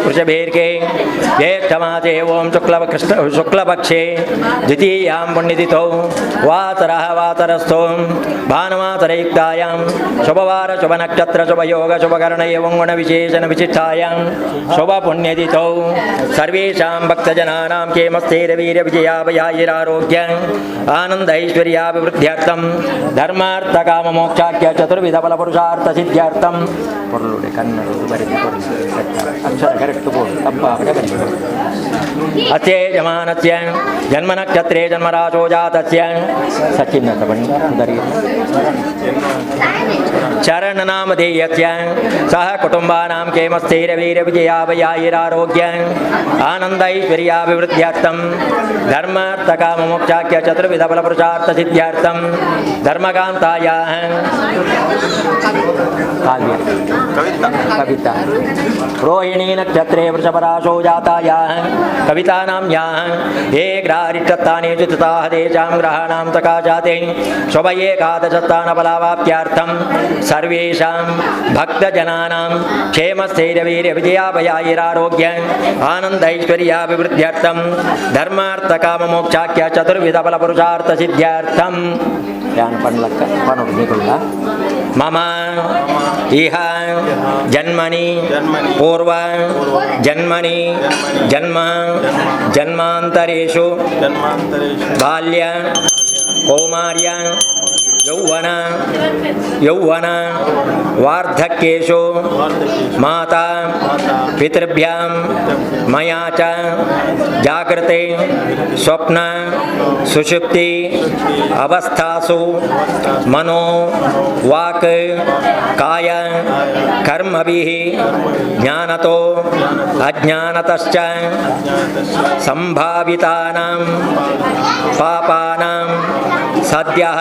वृषभेर्के ज्येष्ठमासे ओं शुक्लपक्षे द्वितीयां पुण्यतिथौ वासरः वासरस्थो भानुवासरयुक्तायां शुभवार शुभनक्षत्र शुभयोग शुभकर्ण एवं गुणविशेषणविशिष्टायां शुभपुण्यतिथौ सर्वेषां भक्तजनानां क्षेमस्थैर्यवीर्यविजयाभयायुरारोग्य आनन्द ऐश्वर्याभिवृद्ध्यर्थं धर्मार्थकाममोक्षाख्य चतुर्विधफलपुरुषार्थसिद्ध्यर्थं अस्य यजमानस्य जन्मनक्षत्रे जन्मराशो जातस्य चरणनामधेयस्य सह कुटुम्बानां क्षेमस्थैर्यवीर्यविजयाभयायुरारोग्य आनन्दैश्वर्याभिवृद्ध्यर्थं धर्मार्थकाममोक्षाख्य चतुर्विधफलपुरुषार्थसिद्ध्यर्थं धर्मकान्तायाः कविता रोहिणी नक्षत्रे वृषभराशो जातायाः कवितानां याः ये ग्रहारिष्टत्तानि चित्ताः तेषां ग्रहाणां सकाशाते शुभ एकादशस्थानफलावाप्त्यार्थं सर्वेषां भक्तजनानां क्षेमस्थैर्यवीर्यविजयाभयायुरारोग्य आनन्दैश्वर्याभिवृद्ध्यर्थं धर्मार्थकाममोक्षाख्य चतुर्विधफलपुरुषार्थसिद्ध्यर्थं मम इह जन्मनि पूर्व जन्मनि जन्मान्तरेषु बाल्य कौमार्य यौवन वार्धक्येषु माता पितृभ्यां मया च जागृते स्वप्न सुषुप्ति अवस्थासु मनो वाक् काय कर्मभिः ज्ञानतो अज्ञानतश्च संभावितानां पापानां सद्यः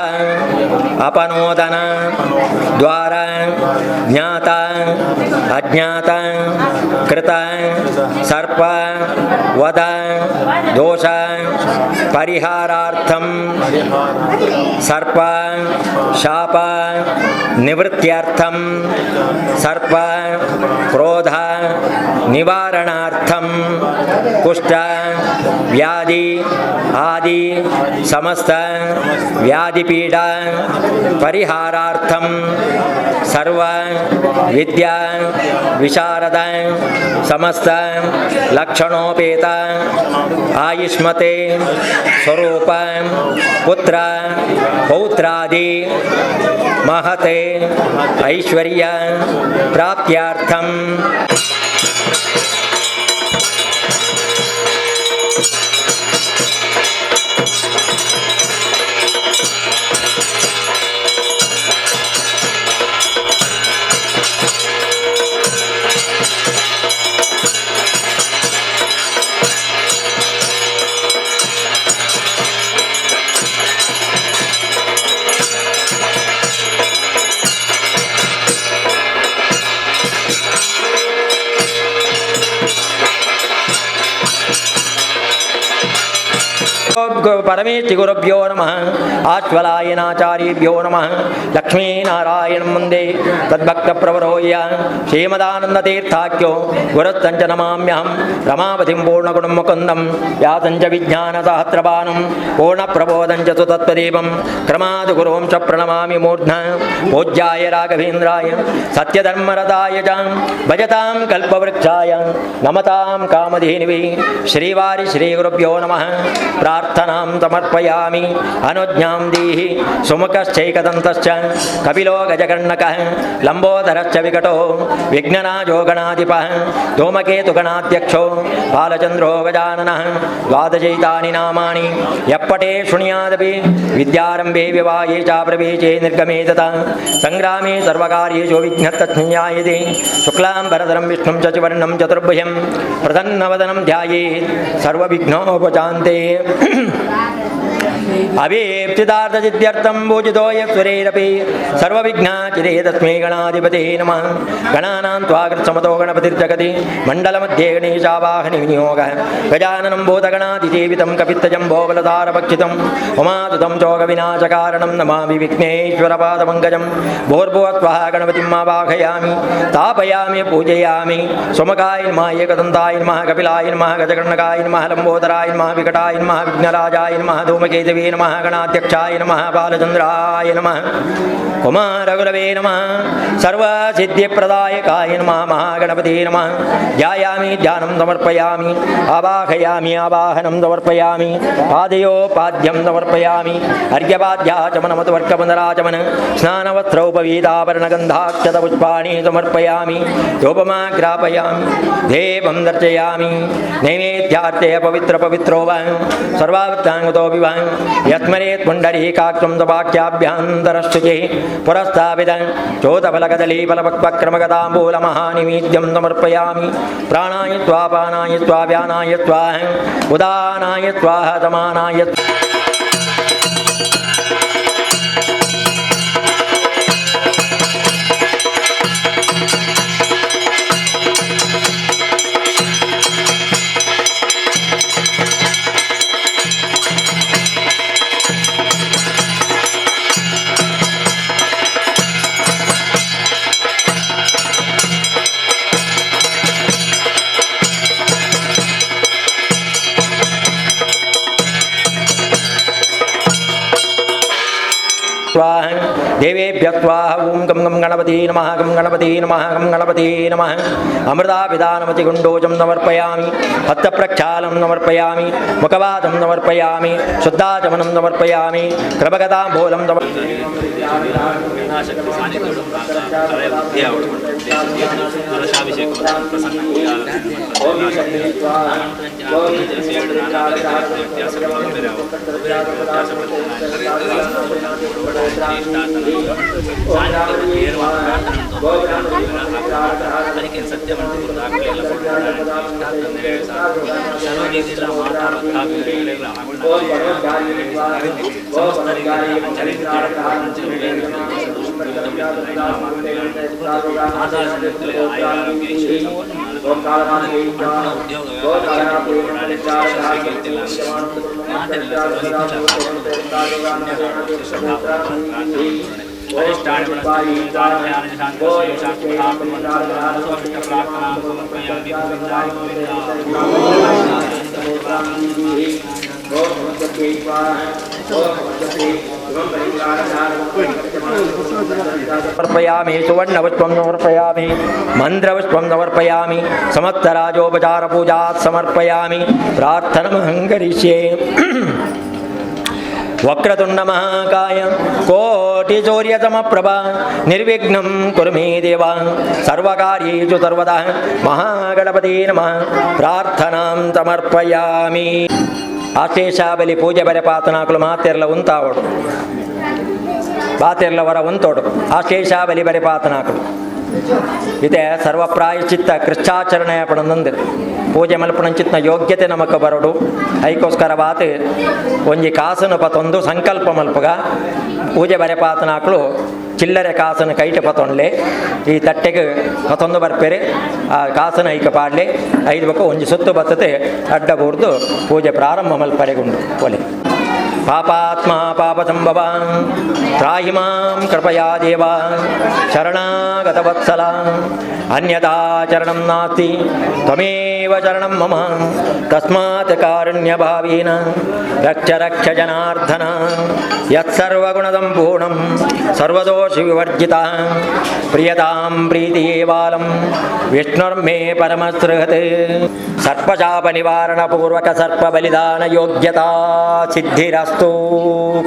अपनोदन द्वारा ज्ञाता अज्ञाता कृत सर्प वद दोष परिहारार्थं सर्प शाप निवृत्त्यर्थं सर्प क्रोध निवारणार्थं कुष्ठ व्याधि आदि समस्त व्याधिपीडा परिहारार्थं सर्व विद्या विशारद समस्त लक्षणोपेत आयुष्मते स्वरूप पुत्र पौत्रादि महते ऐश्वर्य प्राप्त्यार्थं परमेष्टि गुरुभ्यो नमः आश्वलायनाचार्येभ्यो नमः लक्ष्मीनारायणं वन्दे तद्भक्तप्रवरोह्य श्रीमदानन्दतीर्थाख्यो गुरुस्तञ्च नमाम्यहं रमापतिं पूर्णगुणं मुकुन्दं व्यासञ्च विज्ञानसहस्रभानुं पूर्णप्रबोधं च सुतत्त्वदीपं क्रमाद्गुरुं च प्रणमामि मूर्ध्ना पूज्याय राघवेन्द्राय सत्यधर्मरताय च भजतां कल्पवृक्षाय नमतां कामधेनुवे श्रीवारि श्रीगुरुभ्यो नमः प्रार्थनां समर्पयामि अनुज्ञां देहि सुमुखश्चैकदन्तश्च कपिलो गजकर्णकः लम्बोदरश्च विकटो विघ्ननाथो गणाधिपः धूमकेतुगणाध्यक्षो बालचन्द्रो गजाननः द्वादशैतानि नामानि यप्पटे शृणुयादपि विद्यारम्भे विवाहे च प्रवेशे निर्गमे तथा सङ्ग्रामे सर्वकार्येषु विघ्नस्तस्मिन्यायते शुक्लाम्बरधरं विष्णुं शशिवर्णं चतुर्भुजं प्रसन्नवदनं ध्यायेत् सर्वविघ्नोपशान्ते अभीप्सितार्थसिद्ध्यर्थं पूजितो यस्वरेरपि सर्वविघ्नाचिरे तस्मै गणाधिपते नमः। गणानां त्वाकृत्समतो गणपतिर्जगति मण्डलमध्ये गणेशावाहनि विनियोगः गजाननं भूतगणाधिसेवितं कपित्तजम्बोबलधारभक्षितं उमासुतं चोगविनाशकारणं नमामि विघ्नेश्वरपादपङ्कजं। भूर्भुवस्वः गणपतिम् आवाहयामि तापयामि पूजयामि। सोमकाय नमः एकदन्ताय नमः कपिलाय नमः गजकर्णकाय नमः लम्बोदराय नमः विकटाय नमः विघ्नराजाय नमः धूमकेतवे नमः गणाध्यक्षाय नमः बालचन्द्राय नमः कुमारगुरवे नमः सर्वसिद्धिप्रदायकाय नमः महागणपते नमः। ध्यायामि ध्यानं समर्पयामि आवाहयामि आवाहनं समर्पयामि पादयोपाद्यं समर्पयामि अर्घ्यपाद्याचमनमतवर्गबन्धराचमन स्नानवस्त्रौपवीताभरणगन्धाक्षतपुष्पाणि समर्पयामि धूपमा ग्रापयामि देवं दर्शयामि नैवेद्यार्थे पवित्रो वा सर्वावृत्ताङ्गतो विवाह यस्मरेत् पुण्डरीकाक्षं सवाक्याभ्यान्तरस्तुते पुरस्ताविद चोतफलकदलीफलपक्वक्रमगताम्बूलमहानिवेद्यं समर्पयामि प्राणाय त्वा पानाय त्वा व्यानाय त्वाह उदानाय त्वाह समानाय देवेभ्यः स्वाहा ओं गं गं गणपति नमः गं गणपति नमः गं गणपति नमः। अमृताभिधानमतिगुण्डोजं समर्पयामि हस्तप्रक्षालं समर्पयामि मुखवादं समर्पयामि शुद्धाचमनं समर्पयामि कृपगताम्बूलं समर्पयामि सुवर्णपुष्पं समर्पयामि मन्त्रपुष्पं समर्पयामि समस्तराजोपचारपूजा समर्पयामि प्रार्थनमहं करिष्ये। वक्रतुण्ड महाकाय कोटिसूर्यसमप्रभा निर्विघ्नं कुरु मे देव सर्वकार्येषु सर्वदा महागणपते नमः प्रार्थनां समर्पयामि। ಆಶೇಷಾಬಲಿ ಪೂಜೆ ಬರೆ ಪಾತನಾಕಲು ಮಾತೆರ್ಲ ಉಂತಾವಡು ಬಾತೆರ್ಲ ವರ ಉಂತೋಡು ಆಶೇಷಾಬಲಿ ಬರೆ ಪಾತನಾಕಲು ಇದೆ ಸರ್ವ ಪ್ರಾಯಶ್ಚಿತ್ತ ಕೃಷ್ಣಾಚರಣೆಯ ಪಡನಂದು ಪೂಜೆ ಮಲ್ಪಣಂಚಿತ್ನ ಯೋಗ್ಯತೆ ನಮಕ ಬರಡು ಐಕೋಸ್ಕರ ಬಾತ್ ಒಂಜಿ ಕಾಸನು ಪತೊಂದು ಸಂಕಲ್ಪ ಮಲ್ಪಗ ಪೂಜೆ ಬರೆ ಪಾತನಾಕಲು ಚಿಲ್ಲರೆ ಕಾಸನ್ನು ಕೈಟ ಪತೊಂಡ್ಲೆ ಈ ತಟ್ಟೆಗೆ ಪತೊಂದು ಬರ್ಪೆರೆ ಆ ಕಾಸನ ಐಕ ಪಾಡ್ಲೆ 5 ಬಕ್ಕ ಒಂಜಿ ಸುತ್ತು ಬತ್ತತೆ ಅಡ್ಡ ಬೂರ್ದು ಪೂಜೆ ಪ್ರಾರಂಭ ಮಲ್ಪರೆಗುಂಡು ಒಲೆ ಪಾಪಾತ್ಮ ಪಾಪ ಸಂಭವ ತ್ರಾಹಿ ಮಾಂ ಕೃಪಯಾ ದೇವ ಶರಣಾಗತ ವತ್ಸಲ ಅನ್ಯಥಾ ಚರಣಂ ನಾಸ್ತಿ ತ್ವಮೇವ ಶರಣಂ ಮಮ ತಸ್ಮಾತ್ ಕಾರುಣ್ಯ ಭಾವೇನ ರಕ್ಷ ರಕ್ಷ ಜನಾರ್ದನ ಯತ್ಸರ್ವಗುಣ ಸಂಪೂರ್ಣಂ ಸರ್ವದೋಷ ವಿವರ್ಜಿತ ಪ್ರಿಯತಾಂ ಪ್ರೀತಿಯೇವಾಲಂ ವಿಷ್ಣುರ್ಮೇ ಪರಮಸೃಹತ್ ಸರ್ಪಶಾಪ ನಿವಾರಣ ಪೂರ್ವಕ ಸರ್ಪ ಬಲಿದಾನ ಯೋಗ್ಯತಾ ಸಿದ್ಧಿರಸ್ತು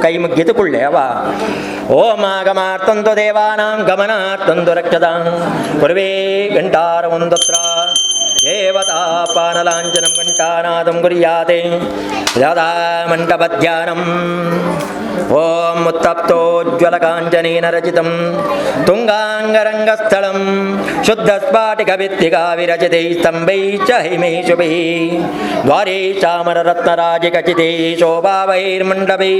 ಕೈ ಮುಗ್ಗಿತು ಕುಳ್ಳೆವ ಓಂ ಆಗಮಾರ್ತಂತು ದೇವಾನಾಂ ಗಮನಾರ್ತಂತು ರಕ್ಷತಾಂ ಕುರ್ವೇ ಗಂಟಾರ ಒಂದತ್ರ ದೇವತಾ ಪಾನಲಾಂಛನಂ ಘಂಟಾನಾದಂ ಕುರ್ಯಾತೆ ಯದಾ ಮಂಟಪಧ್ಯಾನಂ ఓం ఉత్తప్తోజ్వలకాంచనేన రచితం తుంగాంగరంగస్థలం శుద్ధస్ఫాటికవిత్తికా విరచితై స్తంభై చ హిమేషుభిः ద్వారే చామరరత్నరాజికచితే శోభావైర్మండపై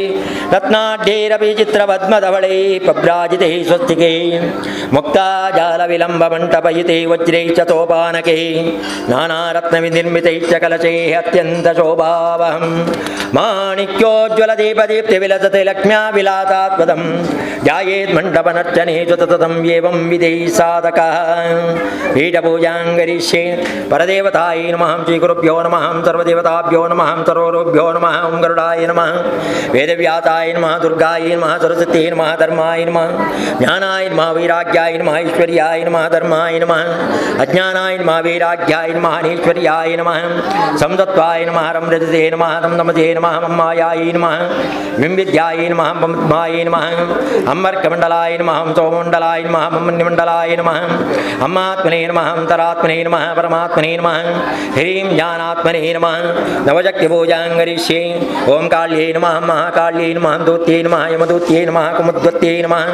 రత్నాఢ్యైరపి చిత్రపద్మధవళై పభ్రాజితై స్వస్తికే ముక్తాజాలవిలంబమంటపయుతే వజ్రై చ సోపానకే నానారత్నవినిర్మితై చ కలశై అత్యంతశోభావహం మాణిక్యోజ్వలదీపదీప్తివిలసతి లక్ష్మ్యా విలాసాత్పదం ధ్యాయేన్మంటపనర్చనేషు సతతం ఏవం విధైః సాధకः పీఠపూజాం కరిష్యే పరదేవతాయై నమః శ్రీగురుభ్యో నమః సర్వదేవతాభ్యో నమః సర్వగురుభ్యో నమః ఓం గరుడాయ నమః వేదవ్యాసాయ నమః దుర్గాయ నమః సరస్వత్యై నమః ధర్మాయ నమః జ్ఞానాయ నమః వైరాగ్యాయ నమః ఐశ్వర్యాయ నమః ధర్మాయ నమః అజ్ఞానాయ నమః వైరాగ్యాయ నమః ఈశ్వర్యాయ నమః సందత్వాయ నమః రమృతే నమః నమతే నమః మమ్మాయాయ నమః వింవిద్యాయ నమః పద్మాయ నమః అమ్మర్కమండలాయ నమః సోమమండలాయ నమః మన్యమండలాయ నమః అమ్మాత్మనే నమః అంతరాత్మనే నమః పరమాత్మనే నమః హ్రీం జ్ఞానాత్మనే నమః నవశక్తిపూజాం కరిష్యే ఓం కాళ్యై నమః మహాకాళ్యై నమః దూత్యై నమః యమదూత్యై నమః కుముద్వత్యై నమః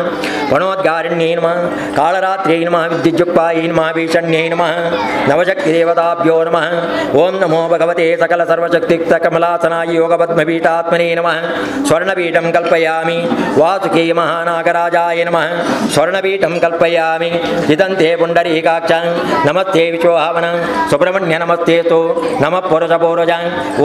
వణోద్గారిణ్యై నమః కాళరాత్ర్యై నమః విద్యుజ్జుక్పాయై నమః భీషణ్యై నమః నవశక్తిదేవతాభ్యో నమః ఓం నమో భగవతే సకల సర్వశక్తియుక్త కమలాసనాయ యోగపద్మపీఠాత్మనే నమః స్వర్ణపీఠం కల్పయామి వాసుకీ మహానాగరాజాయ నమః స్వర్ణపీఠం కల్పయామి జితంతే పుండరీకాక్ష నమస్తే విశ్వహావన సుబ్రహ్మణ్య నమస్తేస్తు నమః పురుషపూర్వజ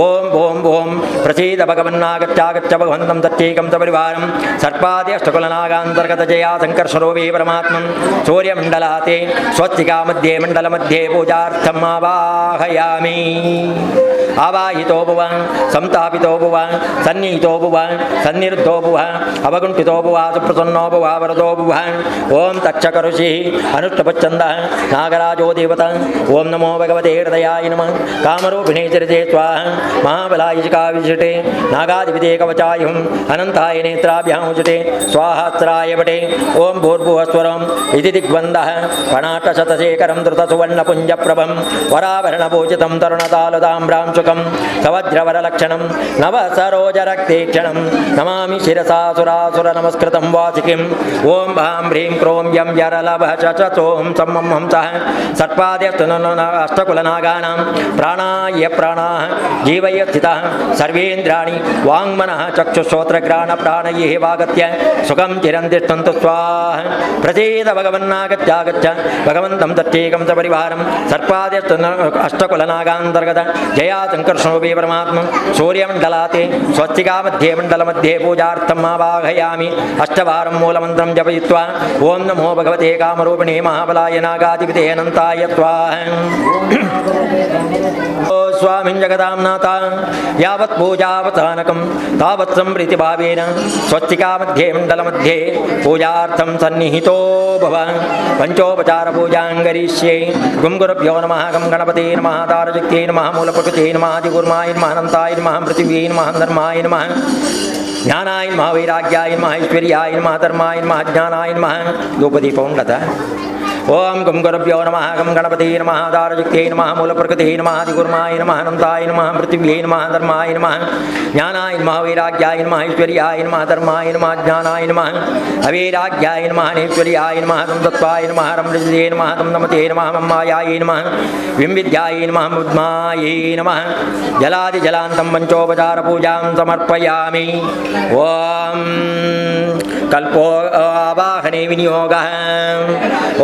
ఓం ఓం ఓం ప్రసీద భగవన్నాగత్యాగత్య భగవంతం తత్తేకం సపరివారం సర్పాది అష్టకులనాగాంతర్గత జయా సంకర్షరోవే పరమాత్మం సూర్యమండలాతే స్వస్తికా మధ్యే మండల మధ్యే పూజార్థం ఆవాహయామి ఆవాహితో భువ సంతాపితో భువ సన్నిహితో భువ సన్నిరుద్ధో భువ అవగుంఠితో భువ సుప్రసన్నో భువ వరదో భువ ఓం తక్షకరుషి అనుష్టపచ్చంద నాగరాజో దేవత ఓం నమో భగవతే హృదయాయ నమః కామరూపిణే చరితే స్వాహ మహాబలాయ శిఖావిషిటే నాగాధిపతే కవచాయుం అనంతాయ నేత్రాభ్యాం ఉచితే స్వాహాస్త్రాయ వటే ఓం భూర్భువస్వరం ఇది దిగ్వందః పణాటశతశేఖరం ధృతసువర్ణపుంజప్రభం వరాభరణభూషితం తరుణతాలుతామ్రాం సుఖం సవజ్రవరలక్షణం నవసరోజరక్తేక్షణం నమామి శిరసా సురాసుర నమస్కృతం వాసికిం ఓం భాం హ్రీం క్రోం యం యరలభచోం సమ్మం హంసః సర్పాద్యస్తు అష్టకులనాగానాం ప్రాణాయ ప్రాణాః జీవయ స్థితః సర్వేంద్రాణి వాంగ్మనః చక్షుశ్రోత్రఘ్రాణ ప్రాణయే వాగత్య సుఖం చిరం తిష్టంతు స్వాహ ప్రసీద భగవన్నాగత్యాగత్య భగవంతం తత్తేకం సపరివారం సర్పాద్యస్తు అష్టకులనాగాంతర్గత జయా సంకర్షణోపి పరమాత్మం సూర్యమండలాతే స్వస్తికా మధ్యే మండల మధ్యే పూజార్థం ఆవాహయామి అష్టవారం మూలమంత్రం జపయిత్వా ఓం నమో భగవతే కామరూపిణే మహాబలాయ నాగాధిపతే అనంతాయ స్వాహ ఓ స్వామిన్ జగదాం నాథ యావత్ పూజావసానకం తావత్ సంప్రీతిభావేన స్వస్తికా మధ్యే మండల మధ్యే పూజార్థం సన్నిహితో భవ పంచోపచార పూజాం కరిష్యే గుం గురుభ్యో నమః గం గణపతే నమః తారశక్త్యై నమః మూలప్రకృతే నమః ఆదిగుర్మాయ నమః అనంతాయ నమః పృథివ్యై నమః ధర్మాయ నమః జ్ఞానాయ నమః వైరాగ్యాయ నమః ఐశ్వర్యాయ నమః ధర్మాయ నమః జ్ఞానాయ నమః ధూపదీపం గత ఓం గం గురుభ్యో నమః గం గణపతే నమః తారశక్త్యై నమః మూలప్రకృతే నమః ఆదిగుర్మాయ నమః అనంతాయ నమః పృథివ్యై నమః ధర్మాయ నమః జ్ఞానాయ నమః వైరాగ్యాయ నమః ఐశ్వర్యాయ నమః ధర్మాయ నమః జ్ఞానాయ నమః అవైరాగ్యాయ నమః ఐశ్వర్యాయ నమః సంతత్వాయ నమః రమృతే నమః తం నమతే నమః మమ్మాయాయ నమః వింవిద్యాయ నమః ముద్మాయై నమః జలాది జలాంతం పంచోపచార పూజాం సమర్పయామి ఓం కల్పో ఆవాహనే వినియోగః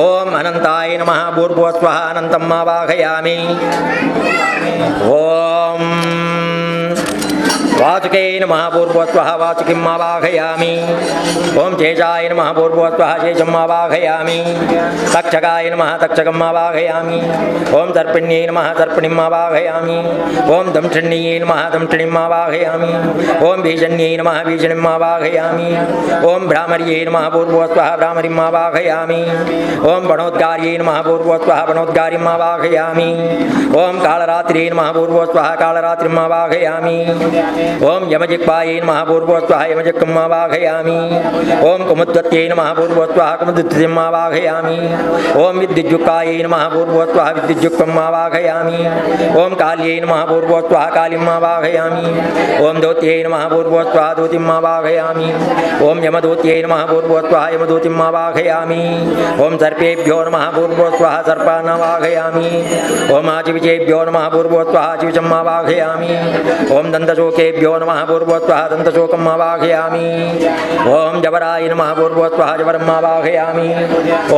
ఓం అనంతాయ నమః భూర్భువస్వః అనంతం ఆవాహయామి ఓం వాసుకే నమః భూర్భువస్వః వాసుకిం ఆవాహయామి ఓం శేషాయ నమః భూర్భువస్వః శేషం ఆవాహయామి తక్షకాయ నమః తక్షకం ఆవాహయామి ఓం దర్పిణ్యై నమః దర్పిణిం ఆవాహయామి ఓం దంష్ణ్యై నమః దంష్ణిం ఆవాహయామి ఓం భీషణ్యై నమః భీషణిం ఆవాహయామి ఓం భ్రామర్యై నమః భూర్భువస్వః భ్రామరిం ఆవాహయామి ఓం వణోద్గార్యై నమః భూర్భువస్వః వణోద్గారిం ఆవాహయామి ఓం కాళరాత్ర్యై నమః భూర్భువస్వః కాళరాత్రిం ఆవాహయామి ओम यमजिह्वायै नमः पूर्वोत्वाह यमजिह्वम् आवाहयामि ओम कुमुद्वत्यै नमः पूर्वोत्वाह कुमुद्वत्यम् आवाहयामि ओम विद्युज्जुक्तायै नमः पूर्वोत्वाह विद्युज्जुक्तम् आवाहयामि ओम काल्यै नमः पूर्वोत्वाह कालिम् आवाहयामि ओम दूत्यै नमः पूर्वोत्वाह दूतिम् आवाहयामि ओम यमदूत्यै नमः पूर्वोत्वाह यमदूतिम् आवाहयामि ओम सर्पेभ्यो नमः पूर्वोत्वाह सर्पान् आवाहयामि ओम आचिविचेभ्यो नमः पूर्वोत्वाह आचिविचम् आवाहयामि ओम दन्तशोकेभ्यो नमः पूर्वोत्वाह दन्तशोकम् आवाहयामि ओम जवराय नमः पूर्वोत्वाह जवरम् आवाहयामि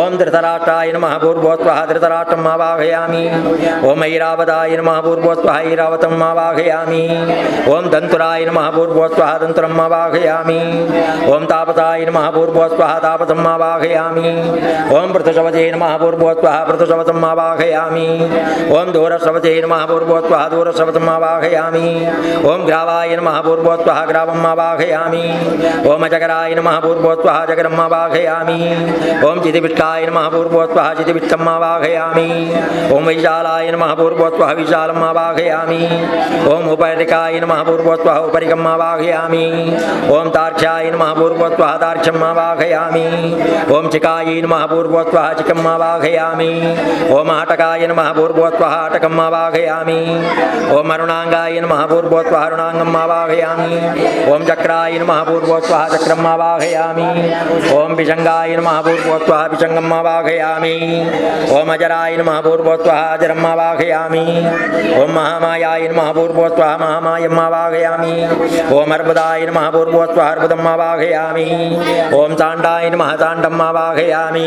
ओम धृतराष्ट्राय नमः पूर्वोत्वाह धृतराष्ट्रम् आवाहयामि ओम ऐरावताय नमः पूर्वोत्वाह ऐरावतम् आवाहयामि ओम दन्तुराय नमः पूर्वोत्वाह दन्तुरम् आवाहयामि ओम तापताय नमः पूर्वोत्वाह तापतम् आवाहयामि ओम पृथुशवसे नमः पूर्वोत्वाह पृथुशवसम् आवाहयामि ओम दूरश्रवसे नमः पूर्वोत्वाह दूरश्रवसम् आवाहयामि ओम ग्रावाय नमः पूर्वोत्वाह ग्रावम् आवाहयामि ओम अजगराय नमः पूर्वोत्वाह अजगरम् आवाहयामि ओम चितिविष्टाय नमः पूर्वोत्वाह चितिविष्टम् आवाहयामि ओम वैशालाय नमः पूर्वोत्वाह विशालम् आवाहयामि ओम उपरिकाय नमः पूर्वोत्वाह उपरिकम् आवाहयामि ओम तार्क्ष्याय नमः पूर्वोत्वाह तार्क्ष्यम् आवाहयामि ओम चिकायै नमः पूर्वोत्वाह चिकम् आवाहयामि ओम आटकाय नमः पूर्वोत्वाह आटकम् आवाहयामि ओम अरुणांगाय नमः पूर्वोत्वाह अरुणांगम् आवाहयामि ओम चक्राय नमः पूर्वोत्वाह चक्रम् आवाहयामि ओम विशंगाय नमः पूर्वोत्वाह विशंगम् आवाहयामि ओम अजराय नमः पूर्वोत्वाह अजरम् आवाहयामि ओम महामायाय नमः पूर्वोत्वाह महामायम् आवाहयामि ओम अर्बुदाय नमः पूर्वोत्वाह अर्बुदम् आवाहयामि ओम चाण्डाय नमः चाण्डम् आवाहयामि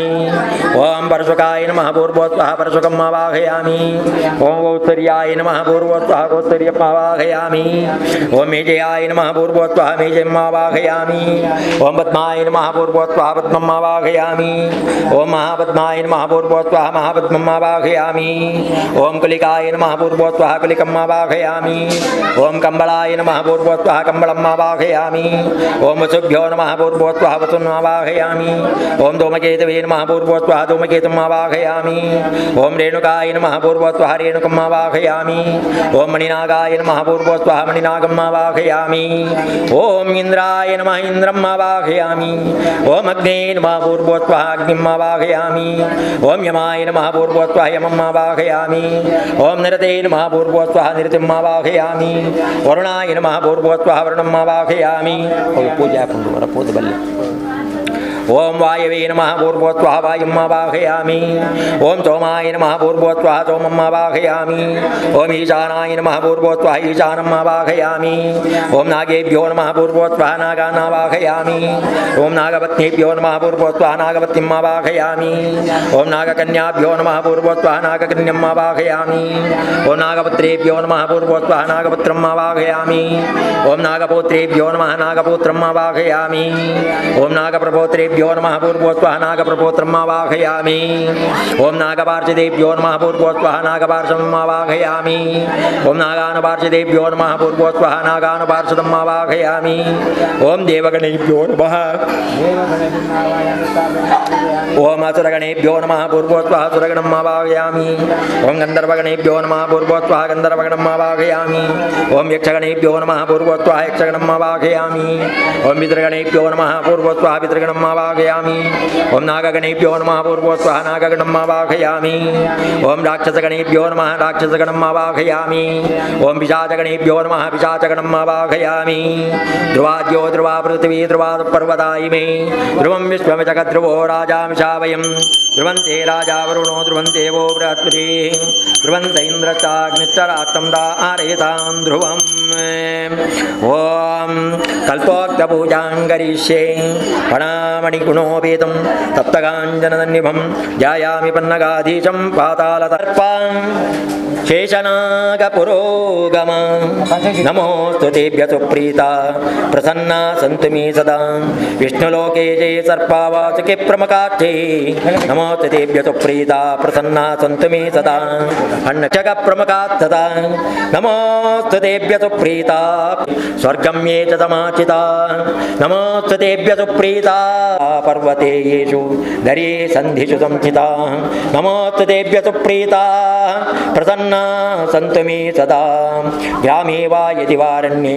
ओम परशुकाय नमः पूर्वोत्वाह परशुकम् आवाहयामि ओम गौत्तर्याय नमः पूर्वोत्वाह गौत्तर्यम् आवाहयामि ओम मेजयाय नमः पूर्वोत्वाह मेजयम् आवाहयामि ओम पद्माय नमः पूर्वोत्वाह पद्मम् आवाहयामि ओम महापद्माय नमः पूर्वोत्वाह महापद्मम् आवाहयामि ओम कुलिकाय नमः पूर्वोत्वाह कुलिकम् आवाहयामि ओम कम्बलाय नमः पूर्वोत्वाह कम्बलम् आवाहयामि ओम वसुभ्यो नमः पूर्वोत्वाह वसुम् आवाहयामि ओम धूमकेतवे नमः पूर्वोत्वाह धूमकेतुम् आवाहयामि ओम रेणुकाय नमः पूर्वोत्वाह रेणुकम् आवाहयामि ओम मणिनागाय नमः पूर्वोत्वाह मणिनागम् आवाहयामि ओम इंद्राय नमः इंद्रम् आवाहयामि ओम अग्ने नमः पूर्वोत्वाह अग्निम् आवाहयामि ओम यमाय नमः पूर्वोत्वाह यमम् आवाहयामि ओम निरते नमः पूर्वोत्वाह निरतिम् आवाहयामि वरुणाय नमः पूर्वोत्वाह वरुणम् आवाहयामि पूजा पूजबल्ले ओम वायवे नमः पूर्वोत्वाह वायुम् आवाहयामि ओम सोमाय नमः पूर्वोत्वाह सोमम् आवाहयामि ओम ईशानाय नमः पूर्वोत्वाह ईशानम् आवाहयामि ओम नागेभ्यो नमः पूर्वोत्वाह नागान् आवाहयामि ओम नागपत्नीभ्यो नमः पूर्वोत्वाह नागपत्नीम् आवाहयामि ओम नागकन्याभ्यो नमः पूर्वोत्वाह नागकन्याम् आवाहयामि ओम नागपुत्रेभ्यो नमः पूर्वोत्वाह नागपुत्रम् आवाहयामि ओम नागपुत्रेभ्यो नमः नागपुत्रम् आवाहयामि ओम नागप्रपोत्रेभ्यो नमः पूर्वोत्वाह नागप्रपोत्रम् आवाहयामि ओम नागपार्षदेभ्यो नमः पूर्वोत्वाह नागपार्षदम् आवाहयामि ओम नागानुपार्षदेभ्यो नमः पूर्वोत्वाह नागानुपार्षदम् आवाहयामि ओम देवगणेभ्यो नमः ओम असुरगणेभ्यो नमः पूर्वोत्वाह असुरगणम् आवाहयामि ओम गन्धर्वगणेभ्यो नमः पूर्वोत्वाह गन्धर्वगणम् आवाहयामि ओम यक्षगणेभ्यो नमः पूर्वोत्वाह यक्षगणम् आवाहयामि ओम पितृगणेभ्यो नमः पूर्वोत्वाह पितृगणम् आवाहयामि ओम नागगणेभ्यो नमः पूर्वोत्वाह नागगणम् आवाहयामि ओम राक्षसगणेभ्यो नमः राक्षसगणम् आवाहयामि ओम पिशाचगणेभ्यो नमः पिशाचगणम् आवाहयामि ध्रुवाद्यो ध्रुवा पृथिवी ध्रुवा पर्वताय मे ध्रुवं विश्वमिजगद्ध्रुवो राजामिषा वयं ध्रुवन्ते राजा वरुणो ध्रुवन्ते वो बृहस्पति ध्रुवन्त इन्द्रश्चाग्निश्च राष्ट्रं धारयतां ध्रुवम् ओम कल्पोक्तपूजां करिष्ये पणामणिगुणोपेतं तप्तकाञ्चननिभं ध्यायामि पन्नगाधीशं पातालतर्पां शेषनागपुरोगम नमोऽस्तु तेभ्यः सुप्रीता प्रसन्ना सन्तु मे सदा विष्णुलोके जये सर्पावाचके प्रमकाक्षे नमो नमोऽस्तु तेभ्यः सुप्रीता प्रसन्ना सन्तु मे सदा अन्नक्षकप्रमुखात् तदा नमोऽस्तु तेभ्यः सुप्रीता स्वर्गं ये च समाचिता नमोऽस्तु तेभ्यः सुप्रीता पर्वते येषु दरे सन्धिषु संस्थिता नमोऽस्तु तेभ्यः सुप्रीता प्रसन्ना सन्तु मे सदा ग्रामे वा यदि वारण्ये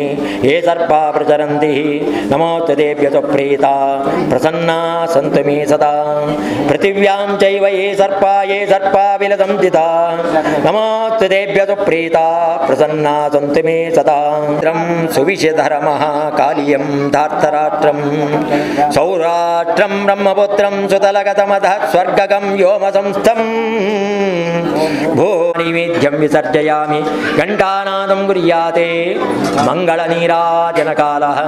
ये सर्पा प्रचरन्ति नमोऽस्तु तेभ्यः सुप्रीता प्रसन्ना सन्तु मे सदा पृथिव्यां चैव ये सर्पा विलसंस्थिता नमोऽस्तु तेभ्यः सुप्रीता प्रसन्ना सन्तु मे सदा सुविशधरमः कालियं धार्तराष्ट्रं सौराष्ट्रं ब्रह्मपुत्रं सुतलगतमतः स्वर्गगं व्योमसंस्थं भूनिवेद्यं विसर्जयामि घण्टानादं कुर्याते मङ्गलनीराजनकालः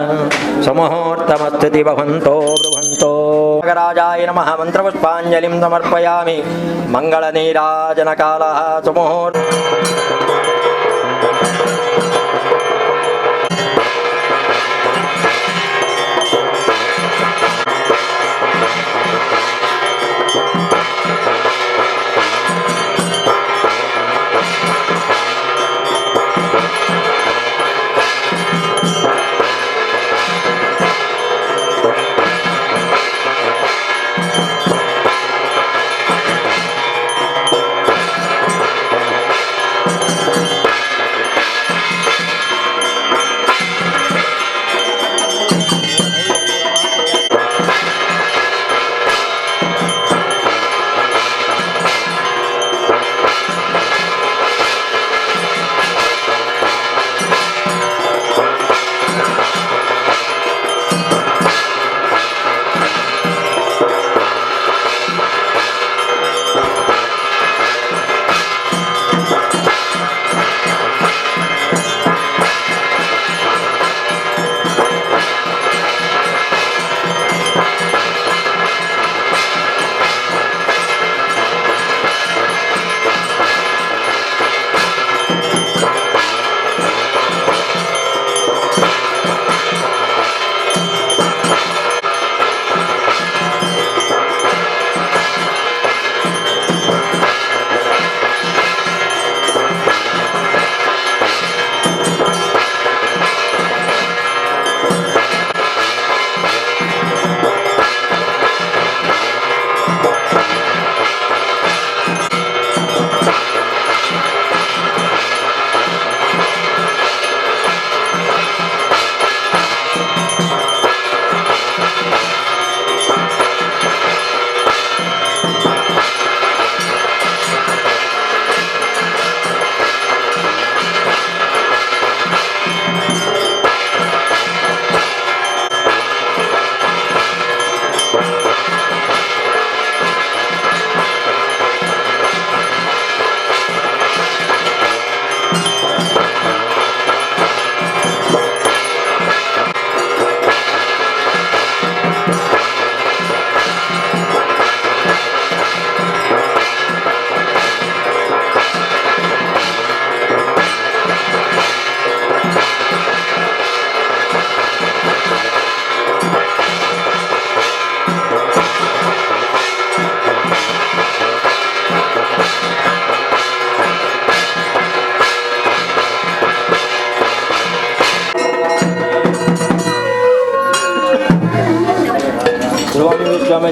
सुमुहूर्तमस्तु भवन्तो ब्रुवन्तो नागराजाय नमः मन्त्रपुष्पाञ्जलिं समर्पयामि मङ्गलनीराजनकालः सुमुहूर्त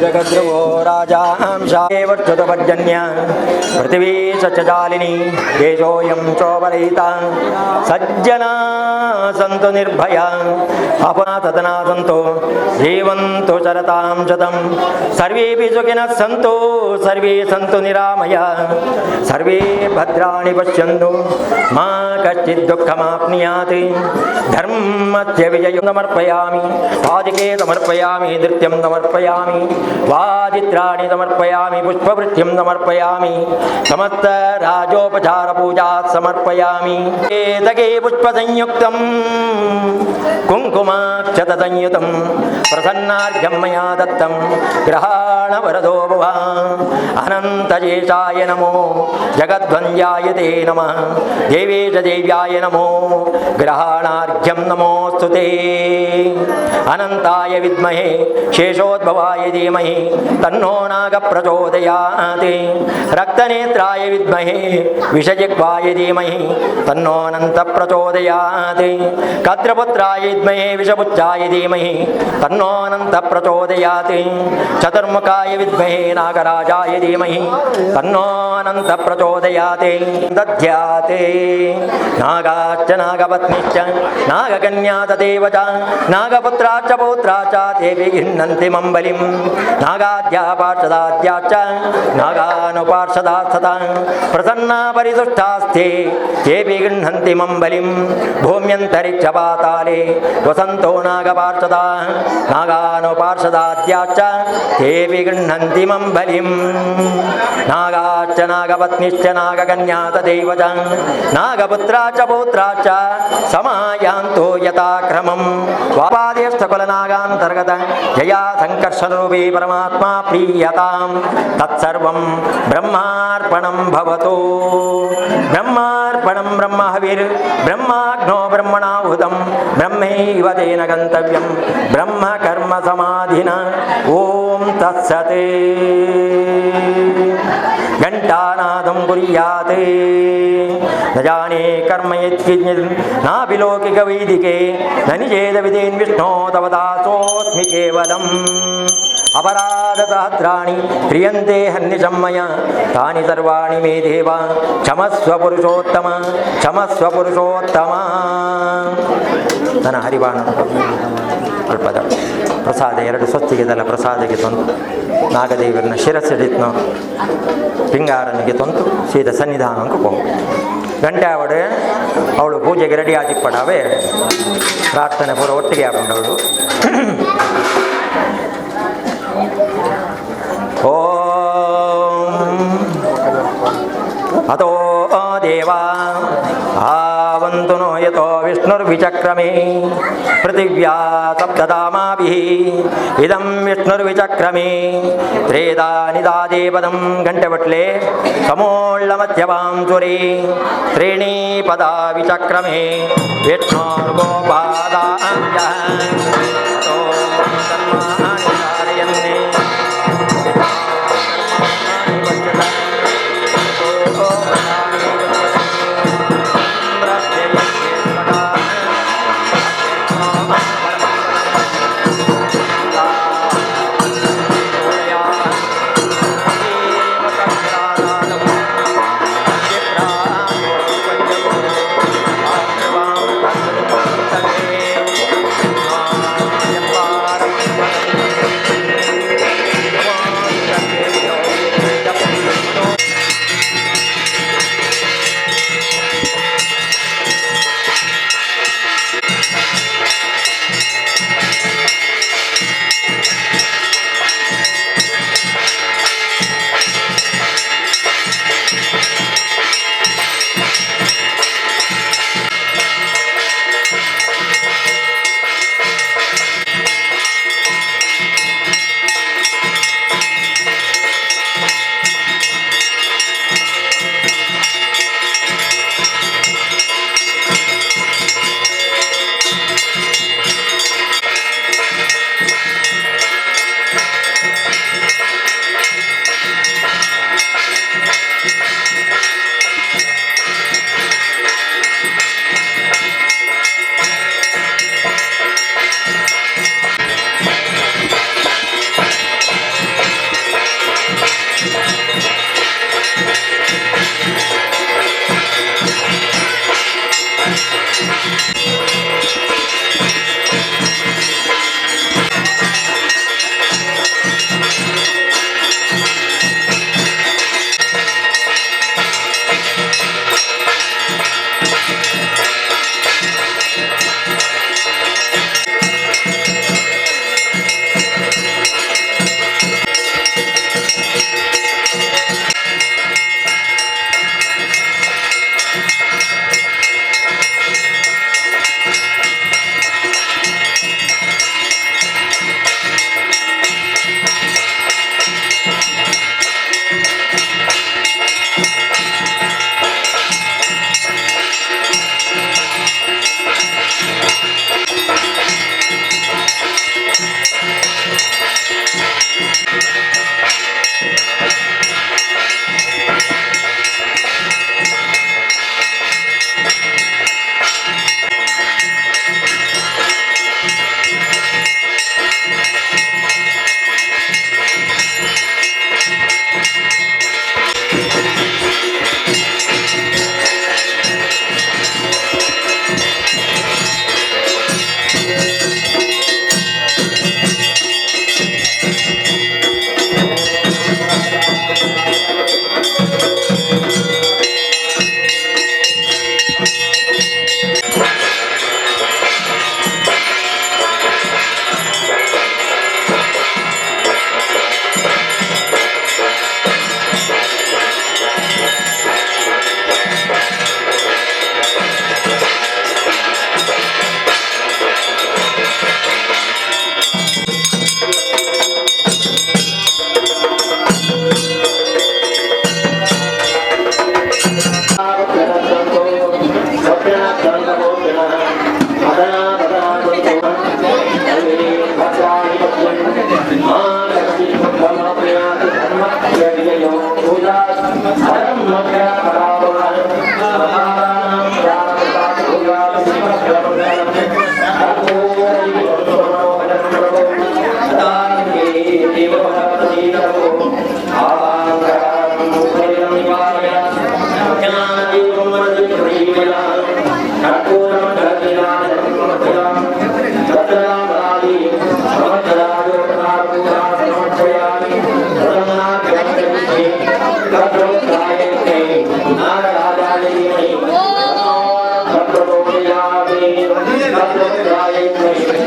जगद्रवो राजांशावर्षुतपर्जन्य पृथिवी सच्चजालिनी देशोऽयं चोपरयिता सज्जना सन्तु निर्भया अपनाततना सन्तु जीवन्तु शरतां शतं सर्वेऽपि सुखिनः सन्तु सर्वे सन्तु निरामया सर्वे भद्राणि पश्यन्तु मा कश्चित् दुःखमाप्नुयात् धर्मस्य विजयं समर्पयामि पादिके समर्पयामि नृत्यं समर्पयामि वादित्राणि समर्पयामि पुष्पवृत्यं समर्पयामि समस्त राजोपचार पूजा समर्पयामि एतके पुष्पसंयुक्तं कुङ्कुमाक्षतसंयुतं प्रसन्नार्घ्यं मया दत्तं ग्रहाणवरदो भव अनन्तशेषाय नमो जगद्वन्द्याय ते नमः देवेश देव्याय नमो ग्रहाणार्घ्यं नमोऽस्तु ते अनन्ताय विद्महे शेषोद्भवाय धीमहि तन्नो नागः प्रचोदयात् प्रचोदयात् रक्तनेत्राय विद्महे विषजिह्वाय धीमहि तन्नो अनन्तः प्रचोदयात् कद्रपुत्राय विद्महे विषपुच्छाय धीमहि तन्नो अनन्तः प्रचोदयात् चतुर्मुखाय विद्महे नागराजाय धीमहि तन्नो अनन्तः प्रचोदयात् दध्याते नागाश्च नागपत्नीश्च नागकन्या तदेव च नागपुत्राश्च पौत्राश्च ते गृह्णन्ति मम बलिं नागाद्या पार्षदाद्याश्च नागानुपार्षदास्तथा प्रसन्ना परितुष्टास्ते तेऽपि गृह्णन्ति मम बलिं भूम्यन्तरिक्षपाताले वसन्तो नागपार्षदाः नागानुपार्षदाद्याश्च तेऽपि गृह्णन्ति मम बलिं नागाश्च नागपत्नीश्च नागकन्या तदेव च नागपुत्राश्च पौत्राश्च समायान्तो यथाक्रमं वापादेष्टकुलनागान्तर्गत जया संकर्षणरूपी परमात्मा प्रीयतां तत्सर्वं ब्रह्मार्पणं भवतु ब्रह्मार्पणं ब्रह्महविर् ब्रह्माग्नो ब्रह्मणाहुतं ब्रह्मैव तेन गन्तव्यं ब्रह्मकर्म समाधिना ॐ तत्सत् घण्टानादं कुर्यात् न जाने कर्म यत्किञ्चित् नाभिलौकिकवैदिके न निषेधविधेन् विष्णो तव दासोऽस्मि केवलम् अपराधसहस्राणि क्रियन्ते हन्निशं मया तानि सर्वाणि मे देव क्षमस्व पुरुषोत्तम क्षमस्व पुरुषोत्तम ನನ್ನ ಹರಿವಾಣ ಅಲ್ಪದ ಪ್ರಸಾದ 2 ಸ್ವಸ್ತಿಗೆದಲ್ಲ ಪ್ರಸಾದಕ್ಕೆ ತಂದು ನಾಗದೇವರನ್ನ ಶಿರಸ್ಸಿಡಿತ್ನೋ ಪಿಂಗಾರನಿಗೆ ತಂದು ಸೀದಾ ಸನ್ನಿಧಾನಕ್ಕೆ ಹೋಗು ಗಂಟೆ ಅವಡೆ ಅವಳು ಪೂಜೆಗೆ ರೆಡಿ ಆಗಿಪ್ಪಡಾವೆ ಪ್ರಾರ್ಥನೆ ಪೂರ ಒಟ್ಟಿಗೆ ಹಾಕೊಂಡವಳು ಓಂ ಅತೋ ದೇವಾ ಆವಂತು नो यतो विष्णुर्विचक्रमे पृथिव्या सप्तधामाभिः इदं विष्णुर्विचक्रमे त्रेधा निदादे पदं घण्टवट्ले समोल्लमध्यवां सुरे त्रीणि पदा विचक्रमे विष्णुर्गोपादाभ्यः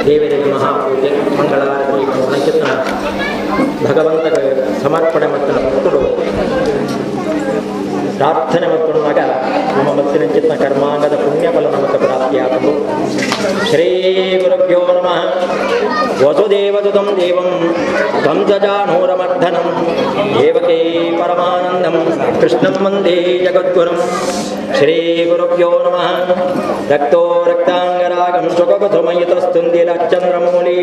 ದೇವರಿಗೆ ಮಹಾಪೂಜೆ ಮಂಗಳಾರತಿ ನಕ್ಷತ್ರ ಭಗವಂತಗೆ ಸಮರ್ಪಣೆ ಮತ್ತು ಭಕ್ತರು ಪ್ರಾರ್ಥನೆ ಮತ್ತು ಮಗ ನಮ್ಮ ಮತ್ತಿನ ಚಿತ್ತ ಕರ್ಮಾಂಗದ ಪುಣ್ಯಫಲ ನಮಗೆ ಪ್ರಾಪ್ತಿಯಾಗುವುದು. ಶ್ರೀ ಗುರುಭ್ಯೋ ನಮಃ. ವಸುದೇವಸುತಂ ದೇವಂ ಕಂಸಜಾನೂರಮರ್ಧನಂ ದೇವಕೇ ಪರಮಾನಂದಂ ಕೃಷ್ಣಂ ವಂದೇ ಜಗದ್ಗುರುಂ. ಶ್ರೀ ಗುರುಭ್ಯೋ ನಮಃ. ರಕ್ತೋ ರಕ್ತಾಂಗರಾಗಂ ಶುಕಕುಸುಮಯಿತಸ್ತುಂದಿಲಚ್ಚಂದ್ರಮೌಳಿ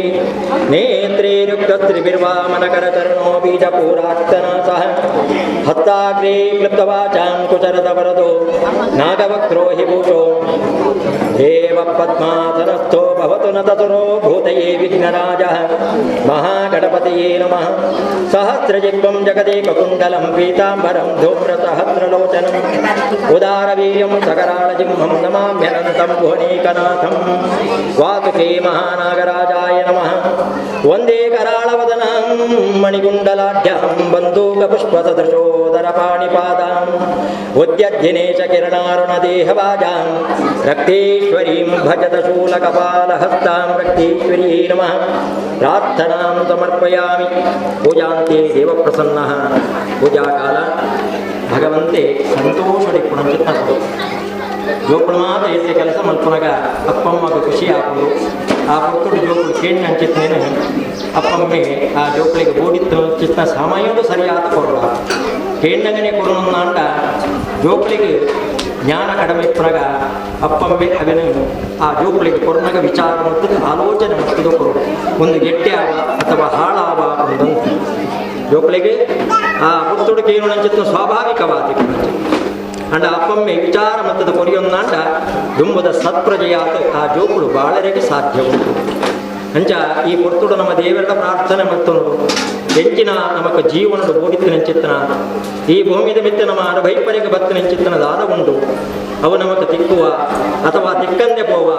ನೇತ್ರೇರುಕ್ತಸ್ತ್ರಿಭಿರ್ವಾಮನಕರಚರಣೋ ಬೀಜಪೂರಾಕ್ತನಾಸಃ ಹಸ್ತಾಗ್ರೇ ಕ್ಲುಪ್ತವಾಚಾಂ ಕುಚರದವರದೋ ನಾಗವಕ್ರೋ ಹಿ ಭೂಷೋ ದೇವ ಪದ್ಮಾಸನಸ್ಥೋ ಭವತು ನ ತತುರೋ ಭೂತಯೇ ವಿಘ್ನರಾಜಃ ಮಹಾಗಣಪತಿಯೇ ನಮಃ. ಸಹಸ್ರಜಿಹ್ವಂ ಜಗದೇಕಕುಂಡಲಂ ಪೀತಾಂಬರಂ ಧೂಮ್ರಸಹಸ್ರಲೋಚನಂ ಉದಾರವೀರ್ಯಂ ಸಕರಾಳಜಿಹ್ವಂ ನಮಾಮ್ಯನಂತಂ ಭುವನೇಕನಾಥಂ. ವಾಸುಕೇ ಮಹಾನಾಗರಾಜಾಯ ನಮಃ. ವಂದೇ ಕರಾಳವದನಂ ಮಣಿಗುಂಡಲಾಢ್ಯಂ ಬಂದೂಕಪುಷ್ಪಸದೃಶೋದರ ಪಾಣಿಪಾದಾಂ ಉದ್ಯದ್ದಿನೇಶ ಕಿರಣಾರುಣದೇಹವಾಜಾಂ ರಕ್ತೇಶ್ವರೀಂ ಭಜತ ಶೂಲಕಪಾಲಹಸ್ತಾಂ ರಕ್ತೇಶ್ವರೀ ನಮಃ. ಪ್ರಾರ್ಥನಾಂ ಸಮರ್ಪಯಾಮಿ. ಪೂಜಾಂತೆ ದೇವಪ್ರಸನ್ನಃ. ಪೂಜಾಕಾಲ ಭಗವಂತೆ ಸಂತೋಷಡಿ ಪುಣಚಿತ್ತ ಜೋಕುಳು ಮಾತ ಎತ್ತೆ ಕೆಲಸ ಮಲ್ಪುನಗ ಅಪ್ಪಮ್ಮಗೆ ಖುಷಿ ಹಾಕೋದು. ಆ ಪುತ್ತುಡು ಜೋಕುಳು ಕೇಳಿ ಅಂಚಿತ್ತೇನೆ ಅಪ್ಪಮ್ಮೆ ಆ ಜೋಕುಳಿಗೆ ಬೋಡಿತ್ತು ಚಿತ್ತ ಸಮಯದು ಸರಿಯಾದ ಕೊಡಲ ಕೇಂಡಂಗನೆ ಕೊಡೋಣ ಜೋಕುಳಿಗೆ ಜ್ಞಾನ ಕಡಿಮೆ ಪುನಗ ಅಪ್ಪಮ್ಮೆ ಅವನು ಆ ಜೋಕುಳಿಗೆ ಕೊರನಗ ವಿಚಾರ ಮತ್ತು ಆಲೋಚನೆ ಮತ್ತು ಕೊಡು ಒಂದು ಗೆಟ್ಟೆ ಆವ ಅಥವಾ ಹಾಳಾವ ಒಂದಂತ ಜೋಕುಳಿಗೆ ಆ ಪುತ್ತುಡು ಕೇಳು ಅಂಚಿತ್ತು ಸ್ವಾಭಾವಿಕವಾದ ಅಂಡ ಅಪ್ಪಮ್ಮೆ ವಿಚಾರ ಮತ್ತದ ಕೊರಿಯೊಂದಾಂಡ ದುಂಬದ ಸತ್ಪ್ರಜೆಯಾತ ಆ ಜೋಕುಳು ಬಾಳರೆಗೆ ಸಾಧ್ಯ ಉಂಟು. ಅಂಚ ಈ ಪೊರ್ತುಡು ನಮ್ಮ ದೇವರ ಪ್ರಾರ್ಥನೆ ಮತ್ತು ಹೆಂಚಿನ ನಮಕ ಜೀವನದ ಬೋಡಿತ್ತಿನ ಚಿತ್ತನ ಈ ಭೂಮಿದ ಮಿತ್ತ ನಮ್ಮ ಅನುಭೈಪರಿಗೆ ಬತ್ತಿನ ಚಿತ್ತನದಾದ ಉಂಟು. ಅವು ನಮಕ ತಿಕ್ಕುವ ಅಥವಾ ತಿಕ್ಕಂದೆ ಪೋವ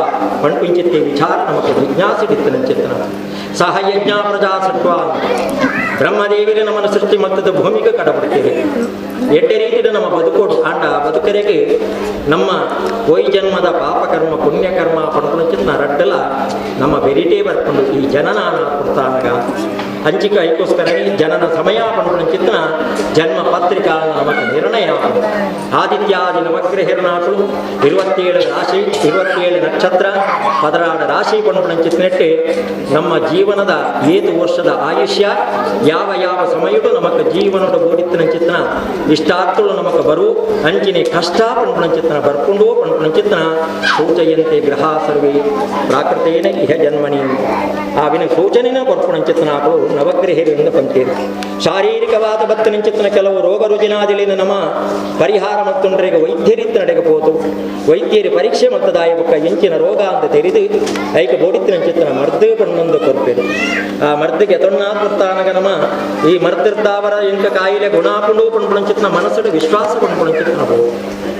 ಪಣ್ಪಿಂಚಿತ್ತೆ ವಿಚಾರ ನಮಕ ಜಿಜ್ಞಾಸಿಡಿತ್ತಿನ ಚಿತ್ತನ ಸಹ ಯಜ್ಞ ಪ್ರಜಾ ಸತ್ವ ಬ್ರಹ್ಮದೇವಿಗೆ ನಮ್ಮನ್ನು ಸೃಷ್ಟಿ ಮತ್ತದ ಭೂಮಿಗೆ ಕಡಬಡ್ತೇವೆ. ಎಡ್ಡೆ ರೀತಿಯ ನಮ್ಮ ಬದುಕೋಡು ಆಂಡ ಬದುಕರೆಗೆ ನಮ್ಮ ಕೊಯ್ ಜನ್ಮದ ಪಾಪಕರ್ಮ ಪುಣ್ಯಕರ್ಮ ಪಡ್ಕೊಂಡು ಚಿತ್ನ ರಡ್ಡಲ ನಮ್ಮ ಬೆರಿಟೇ ಬರ್ಕೊಂಡು ಈ ಜನನಾನ ಕೊಡ್ತಾನಾಗ ಹಂಚಿಕ ಐಕೋಸ್ಕರ ಜನನ ಸಮಯ ಪಡ್ಕೊಂಡು ಚಿತ್ನ ಜನ್ಮ ಪತ್ರಿಕಾ ನಮಕ ನಿರ್ಣಯ ಆದಿತ್ಯಾದಿ ನವಗ್ರಹಿರ್ನಾಥಳು 27 ರಾಶಿ 27 ನಕ್ಷತ್ರ 16 ರಾಶಿ ಪಡ್ಕೊಂಡು ಚಿತ್ನೆಟ್ಟೆ ನಮ್ಮ ಜೀವನದ 7 ವರ್ಷದ ಆಯುಷ್ಯ ಯಾವ ಯಾವ ಸಮಯದೂ ನಮಕ ಜೀವನದ ಬೋಡಿತ್ತಿನ ಚಿತ್ನ ಇಷ್ಟಾರ್ಥಗಳು ನಮಕ ಬರು ಅಂಚಿನ ಕಷ್ಟ ಪಣ್ಪುಣ ಚಿತ್ನ ಬರ್ಕೊಂಡು ಪಣ್ಪುಣ ಚಿತ್ನ ಸೂಚಯಂತೆ ಗ್ರಹ ಸರ್ವೇ ಪ್ರಾಕೃತೇನ ಇಹ ಜನ್ಮನಿ ಆವಿನ ಸೂಚನೆನ ಬರ್ಪುಣ ಚಿತ್ನಾಗಳು ನವಗ್ರಹಿರಿಂದ ಪಂಚೇರಿ ಶಾರೀರಿಕವಾದ ಬತ್ತಿನ ಚಿತ್ನ ಕೆಲವು ರೋಗ ರುಜಿನಾದಿಲಿನ ನಮ್ಮ ಪರಿಹಾರ ಮತ್ತೊಂದರಿಗೆ ವೈದ್ಯರಿತ್ತ ನಡೆಗಬಹುದು. ವೈದ್ಯರಿ ಪರೀಕ್ಷೆ ಮತ್ತದಾಯಕ ಎಂಚಿನ ರೋಗ ಅಂತ ತೆರೆದು ಐಕ ಬೋಡಿತ್ತಿನ ಚಿತ್ರ ಮರ್ದು ಪಣ್ಣೊಂದು ಕೊರ್ಪೇರು ಆ ಮರ್ದಿಗೆ ತೊಣ್ಣಾತ್ಮತ್ತಾನಗ ನಮ್ಮ ಈ ಮರ್ದಿರ್ತಾವರ ಎಂಕ ಕಾಯಿಲೆ ಗುಣಾಪುಂಡು ಪಣ್ಪುಣ ಚಿತ್ನ ಮನಸ್ಸು ವಿಶ್ವಾಸ ಪಣ್ಪುಣ ಚಿತ್ರ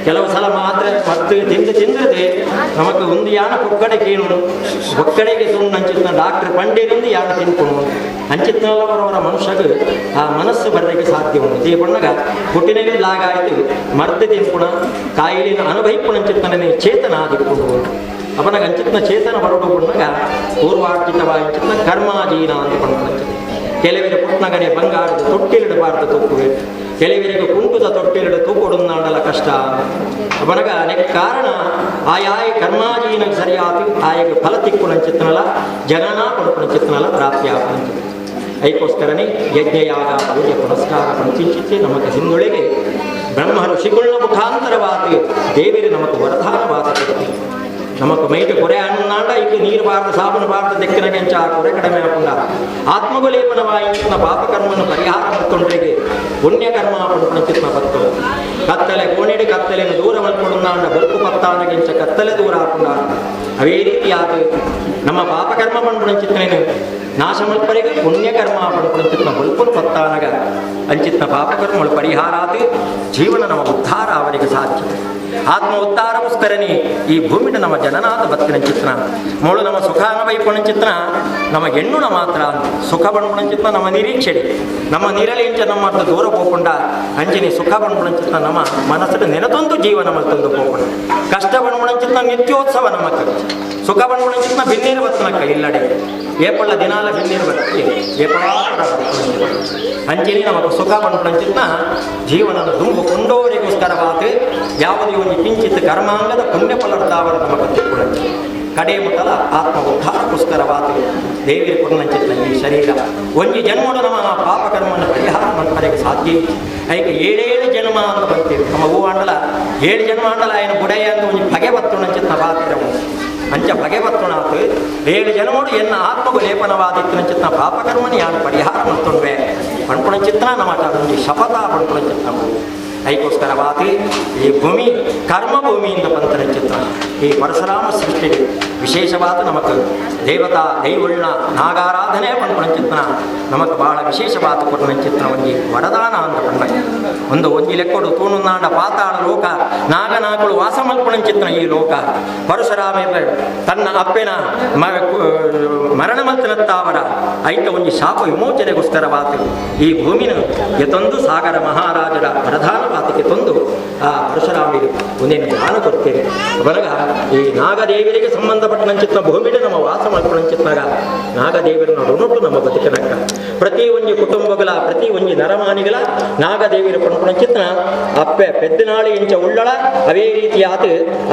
ಕೆಲವು ಸಲ ಮಾತ್ರ ಮದ್ದು ತಿಂದ್ರದೆ ನಮக்கு ಒಂದು ಯಾನ ಒಕ್ಕಡೆಗೇನು ಒಕ್ಕಡೆಗೆ ಸುಣ್ಣ ಅಂಚಿತ್ನ ಡಾಕ್ಟರ್ ಪಂಡೇರಿಂದ ಯಾನ ತಿನ್ಕೊಂಡು ಅಂಚಿತ್ನಲ್ಲವರವರ ಮನುಷ್ಯಗೆ ಆ ಮನಸ್ಸು ಬರಲಿಕ್ಕೆ ಸಾಧ್ಯ ಉಂಟು. ಈ ಬಣ್ಣಗ ಹುಟ್ಟಿನಗೆ ಲಾಗಾಯಿತು ಮರ್ದು ತಿನ್ಪುಣ ಕಾಯಿಲೆನ ಅನುಭವಿಪುಣ ಅಂಚಿತ್ನೇ ಚೇತನ ಆದಿಕೊಂಡು ಅವನಾಗ ಅಂಚಿತ್ನ ಚೇತನ ಹೊರಡು ಬಣ್ಣಗ ಪೂರ್ವಾರ್ಜಿತವಾಗಿನ ಕರ್ಮಾಜೀನ ಅಂತ ಪಣ್ಣ ಕೆಲವರ ಪುಟ್ನಗನೆ ಬಂಗಾರದ ತೊಟ್ಟಿಲಿಡಬಾರ್ದು ತೂಕುವೆ ಕೆಲವರಿಗೆ ಕುಂಟುದ ತೊಟ್ಟಿಲಿಡು ತೂಕೊಡುನ್ನಾಡಲ ಕಷ್ಟ ಅವನಗ ಅನೇಕ ಕಾರಣ ಆಯಾಯ ಕರ್ಮಾಜೀನ ಸರಿಯಾಗಿ ಆಯಗೆ ಫಲ ತಿಕ್ಕುಣಂಚಿತ್ನಲ್ಲ ಜನನ ಪಡ್ಕುಣಂಚಿತ್ನಲ್ಲ ಪ್ರಾಪ್ತಿ ಆಗುವಂಥದ್ದು. ಐಕೋಸ್ಕರನೇ ಯಜ್ಞಯಾಗ ಪೂಜೆ ಪುರಸ್ಕಾರ ಪಂಚಿಂಚಿತ್ತೆ ನಮಗೆ ಹಿಂದೊಳಗೆ ಬ್ರಹ್ಮ ಋಷಿಗಳ ಮುಖಾಂತರವಾದ ದೇವರಿಗೆ ನಮಗೆ ವರದಾನವಾದ நமக்கு மைட்டு குறையானுன்னாண்டா இக்கு நீர் பார்த்து சாப்பிட பார்த்து தெக்கினகெಂಚಾ குறை ಕಡಿಮೆ ಆకుండా ಆತ್ಮಗುಲೇಪನವಾಯಿನ ಪಾಪಕರ್ಮನ ಪರಿಹಾರ ಮತ್ತೊಂಡ್ರಿಗೆ ಪುಣ್ಯಕರ್ಮ ಪಡುಚಿತ್ನ ಬತ್ತು ಕತ್ತಲೆ ಕೋಣಿಡಿ ಕತ್ತಲೆಯನ್ನು ದೂರ ಮಲ್ಪಡುನ್ನಾಂಡ ಬದುಕು ಪತ್ತಾನಗೆಂಚ ಕತ್ತಲೆ ದೂರ ಆకుండా ಅವೇ ರೀತಿಯಾದ ನಮ್ಮ ಪಾಪಕರ್ಮ ಪಂಪುಚಿತ್ನೇನು ನಾಶ ಮಲ್ಪರಿಗೆ ಪುಣ್ಯಕರ್ಮ ಪಂಪುಚಿತ್ನ ಬದುಕು ಪತ್ತಾನಗ ಅಂಚಿತ್ನ ಪಾಪಕರ್ಮಗಳು ಪರಿಹಾರಾತ್ ಜೀವನ ನಮ್ಮ ಉದ್ಧಾರ ಅವರಿಗೆ ಸಾಧ್ಯ ಆತ್ಮ ಉದ್ಧಾರಗೋಸ್ಕರನೇ ಈ ಭೂಮಿನ ನಮ್ಮ ಜನನಾದ ಬತ್ತಿನ ಚಿತ್ರ ಮೂಳು ನಮ್ಮ ಸುಖಾನ ವೈಪುಣ ಚಿತ್ರ ನಮ್ಮ ಹೆಣ್ಣುನ ಮಾತ್ರ ಸುಖ ಬಣ್ಣ ಚಿತ್ರ ನಮ್ಮ ನಿರೀಕ್ಷೆ ನಮ್ಮ ನಿರಳಿಂಚ ನಮ್ಮ ದೂರ ಹೋಗ್ಕೊಂಡ ಅಂಚಿನಿ ಸುಖ ಬಣ್ಣ ಚಿತ್ರ ನಮ್ಮ ಮನಸ್ಸು ನೆನತೊಂದು ಜೀವನ ಮತ್ತೊಂದು ಹೋಗ್ಕೊಂಡ ಕಷ್ಟ ಬಣ್ಣ ಚಿತ್ರ ನಿತ್ಯೋತ್ಸವ ನಮಕ್ಕೆ ಸುಖ ಬಣ್ಣ ಚಿತ್ರ ಭಿನ್ನೀರು ಬತ್ತನಕ್ಕ ಇಲ್ಲಡೆ ಏಪಳ್ಳ ದಿನಾಲ ಭಿನ್ನೀರು ಬರ್ತದೆ ಏಪಳ ಅಂಚಿನಿ ನಮಗೆ ಸುಖ ಬಣ್ಣ ಚಿತ್ರ ಜೀವನದ ದುಂಬು ಕೊಂಡೋವರಿಗೋಸ್ಕರವಾದ ಯಾವುದೇ ಒಂದು ಕಿಂಚಿತ್ ಕರ್ಮಾಂಗದ ಪುಣ್ಯ ಫಲರ್ದಾವರ ನಮಗೆ ತಿಳ್ಕೊಳ್ಳಿ ಕಡೆ ಮುಟ್ಟಲ ಆತ್ಮ ಉದ್ಧಾರಕ್ಕೋಸ್ಕರವಾದ ದೇವಿಯ ಪುಣ್ಯಚಿತ್ತ ಈ ಶರೀರ ಒಂದು ಜನ್ಮಡು ನಮ್ಮ ಪಾಪಕರ್ಮನ ಪರಿಹಾರ ಮಾಡ್ತಾರೆ ಸಾಧ್ಯ ಅದಕ್ಕೆ 7 ಜನ್ಮ ಅಂತ ಬರ್ತೀವಿ ನಮ್ಮ ಹೂ ಅಂಡಲ 7 ಜನ್ಮ ಅಂಡಲ ఆయన ಬುಡಯ ಅಂತ ಒಂದು ಬಗೆ ಬತ್ತುಣ ಚಿತ್ತ ಬಾತಿರವು ಅಂಚ ಬಗೆ ಬತ್ತುಣಾತ್ 7 ಜನ್ಮಡು ಎನ್ನ ಆತ್ಮಗೂ ಲೇಪನವಾದಿತ್ತಿನ ಚಿತ್ತ ಪಾಪಕರ್ಮನ ಯಾರು ಪರಿಹಾರ ಮಾಡ್ತೊಂಡ್ವೆ ಪಣ್ಪುಣ ಚಿತ್ರ ನಮ್ಮ ಒಂದು ಶಪಥ ಪಣ್ಪುಣ ಚಿತ್ತ ಅದಕ್ಕೋಸ್ಕರವಾದ ಈ ಭೂಮಿ ಕರ್ಮಭೂಮಿಯಿಂದ ಬಂತನ ಚಿತ್ರ ಈ ಪರಶುರಾಮ ಸೃಷ್ಟಿಗೆ ವಿಶೇಷವಾದ ನಮಗೆ ದೇವತಾ ದೈವಳ್ಳ ನಾಗಾರಾಧನೆ ಪಣ್ಪುಣ ಚಿತ್ರ ನಮಗೆ ಬಹಳ ವಿಶೇಷವಾದ ಕೊಡುವ ಚಿತ್ರ ಒಂದು ವರದಾನ ಅಂತ ಪಣ್ಣ ಒಂದು ಲೆಕ್ಕೊಡು ತೂನುನಾಡ ಪಾತಾಳ ಲೋಕ ನಾಗನಾಗಳು ವಾಸ ಮಲ್ಪುಣ ಚಿತ್ರ ಈ ಲೋಕ ಪರಶುರಾಮ ತನ್ನ ಅಪ್ಪೆನ ಮರಣ ಮಲ್ತನತ್ತಾವರ ಐತ ಒಂದು ಶಾಪ ವಿಮೋಚನೆಗೋಸ್ಕರವಾದ ಈ ಭೂಮಿನ ಎತ್ತೊಂದು ಸಾಗರ ಮಹಾರಾಜರ ವರದಾನ ಮಾತಿಗೆ ತಂದು ಆ ಪರಶುರಾಮಿಗೆ ಒಂದೇನು ಜ್ಞಾನ ಕೊಡ್ತೇವೆ ಬರಗ ಈ ನಾಗದೇವರಿಗೆ ಸಂಬಂಧಪಟ್ಟ ಚಿತ್ರ ಭೂಮಿಗೆ ನಮ್ಮ ವಾಸ ಮಾಡ್ಕೊಳ್ಳೋಂಚಿತ್ನಾಗ ನಾಗದೇವರನ್ನ ಋಣಟ್ಟು ನಮ್ಮ ಬದುಕಿನಾಗ ಪ್ರತಿ ಒಂದು ಕುಟುಂಬಗಳ ಪ್ರತಿ ಒಂದು ನರಮಾನಿಗಳ ನಾಗದೇವಿಯರ ಪಣ್ಪುಣ ಚಿತ್ರ ಅಪ್ಪೆ ಪೆದ್ದನಾಳಿ ಇಂಚ ಉಳ್ಳಳ ಅವೇ ರೀತಿಯಾದ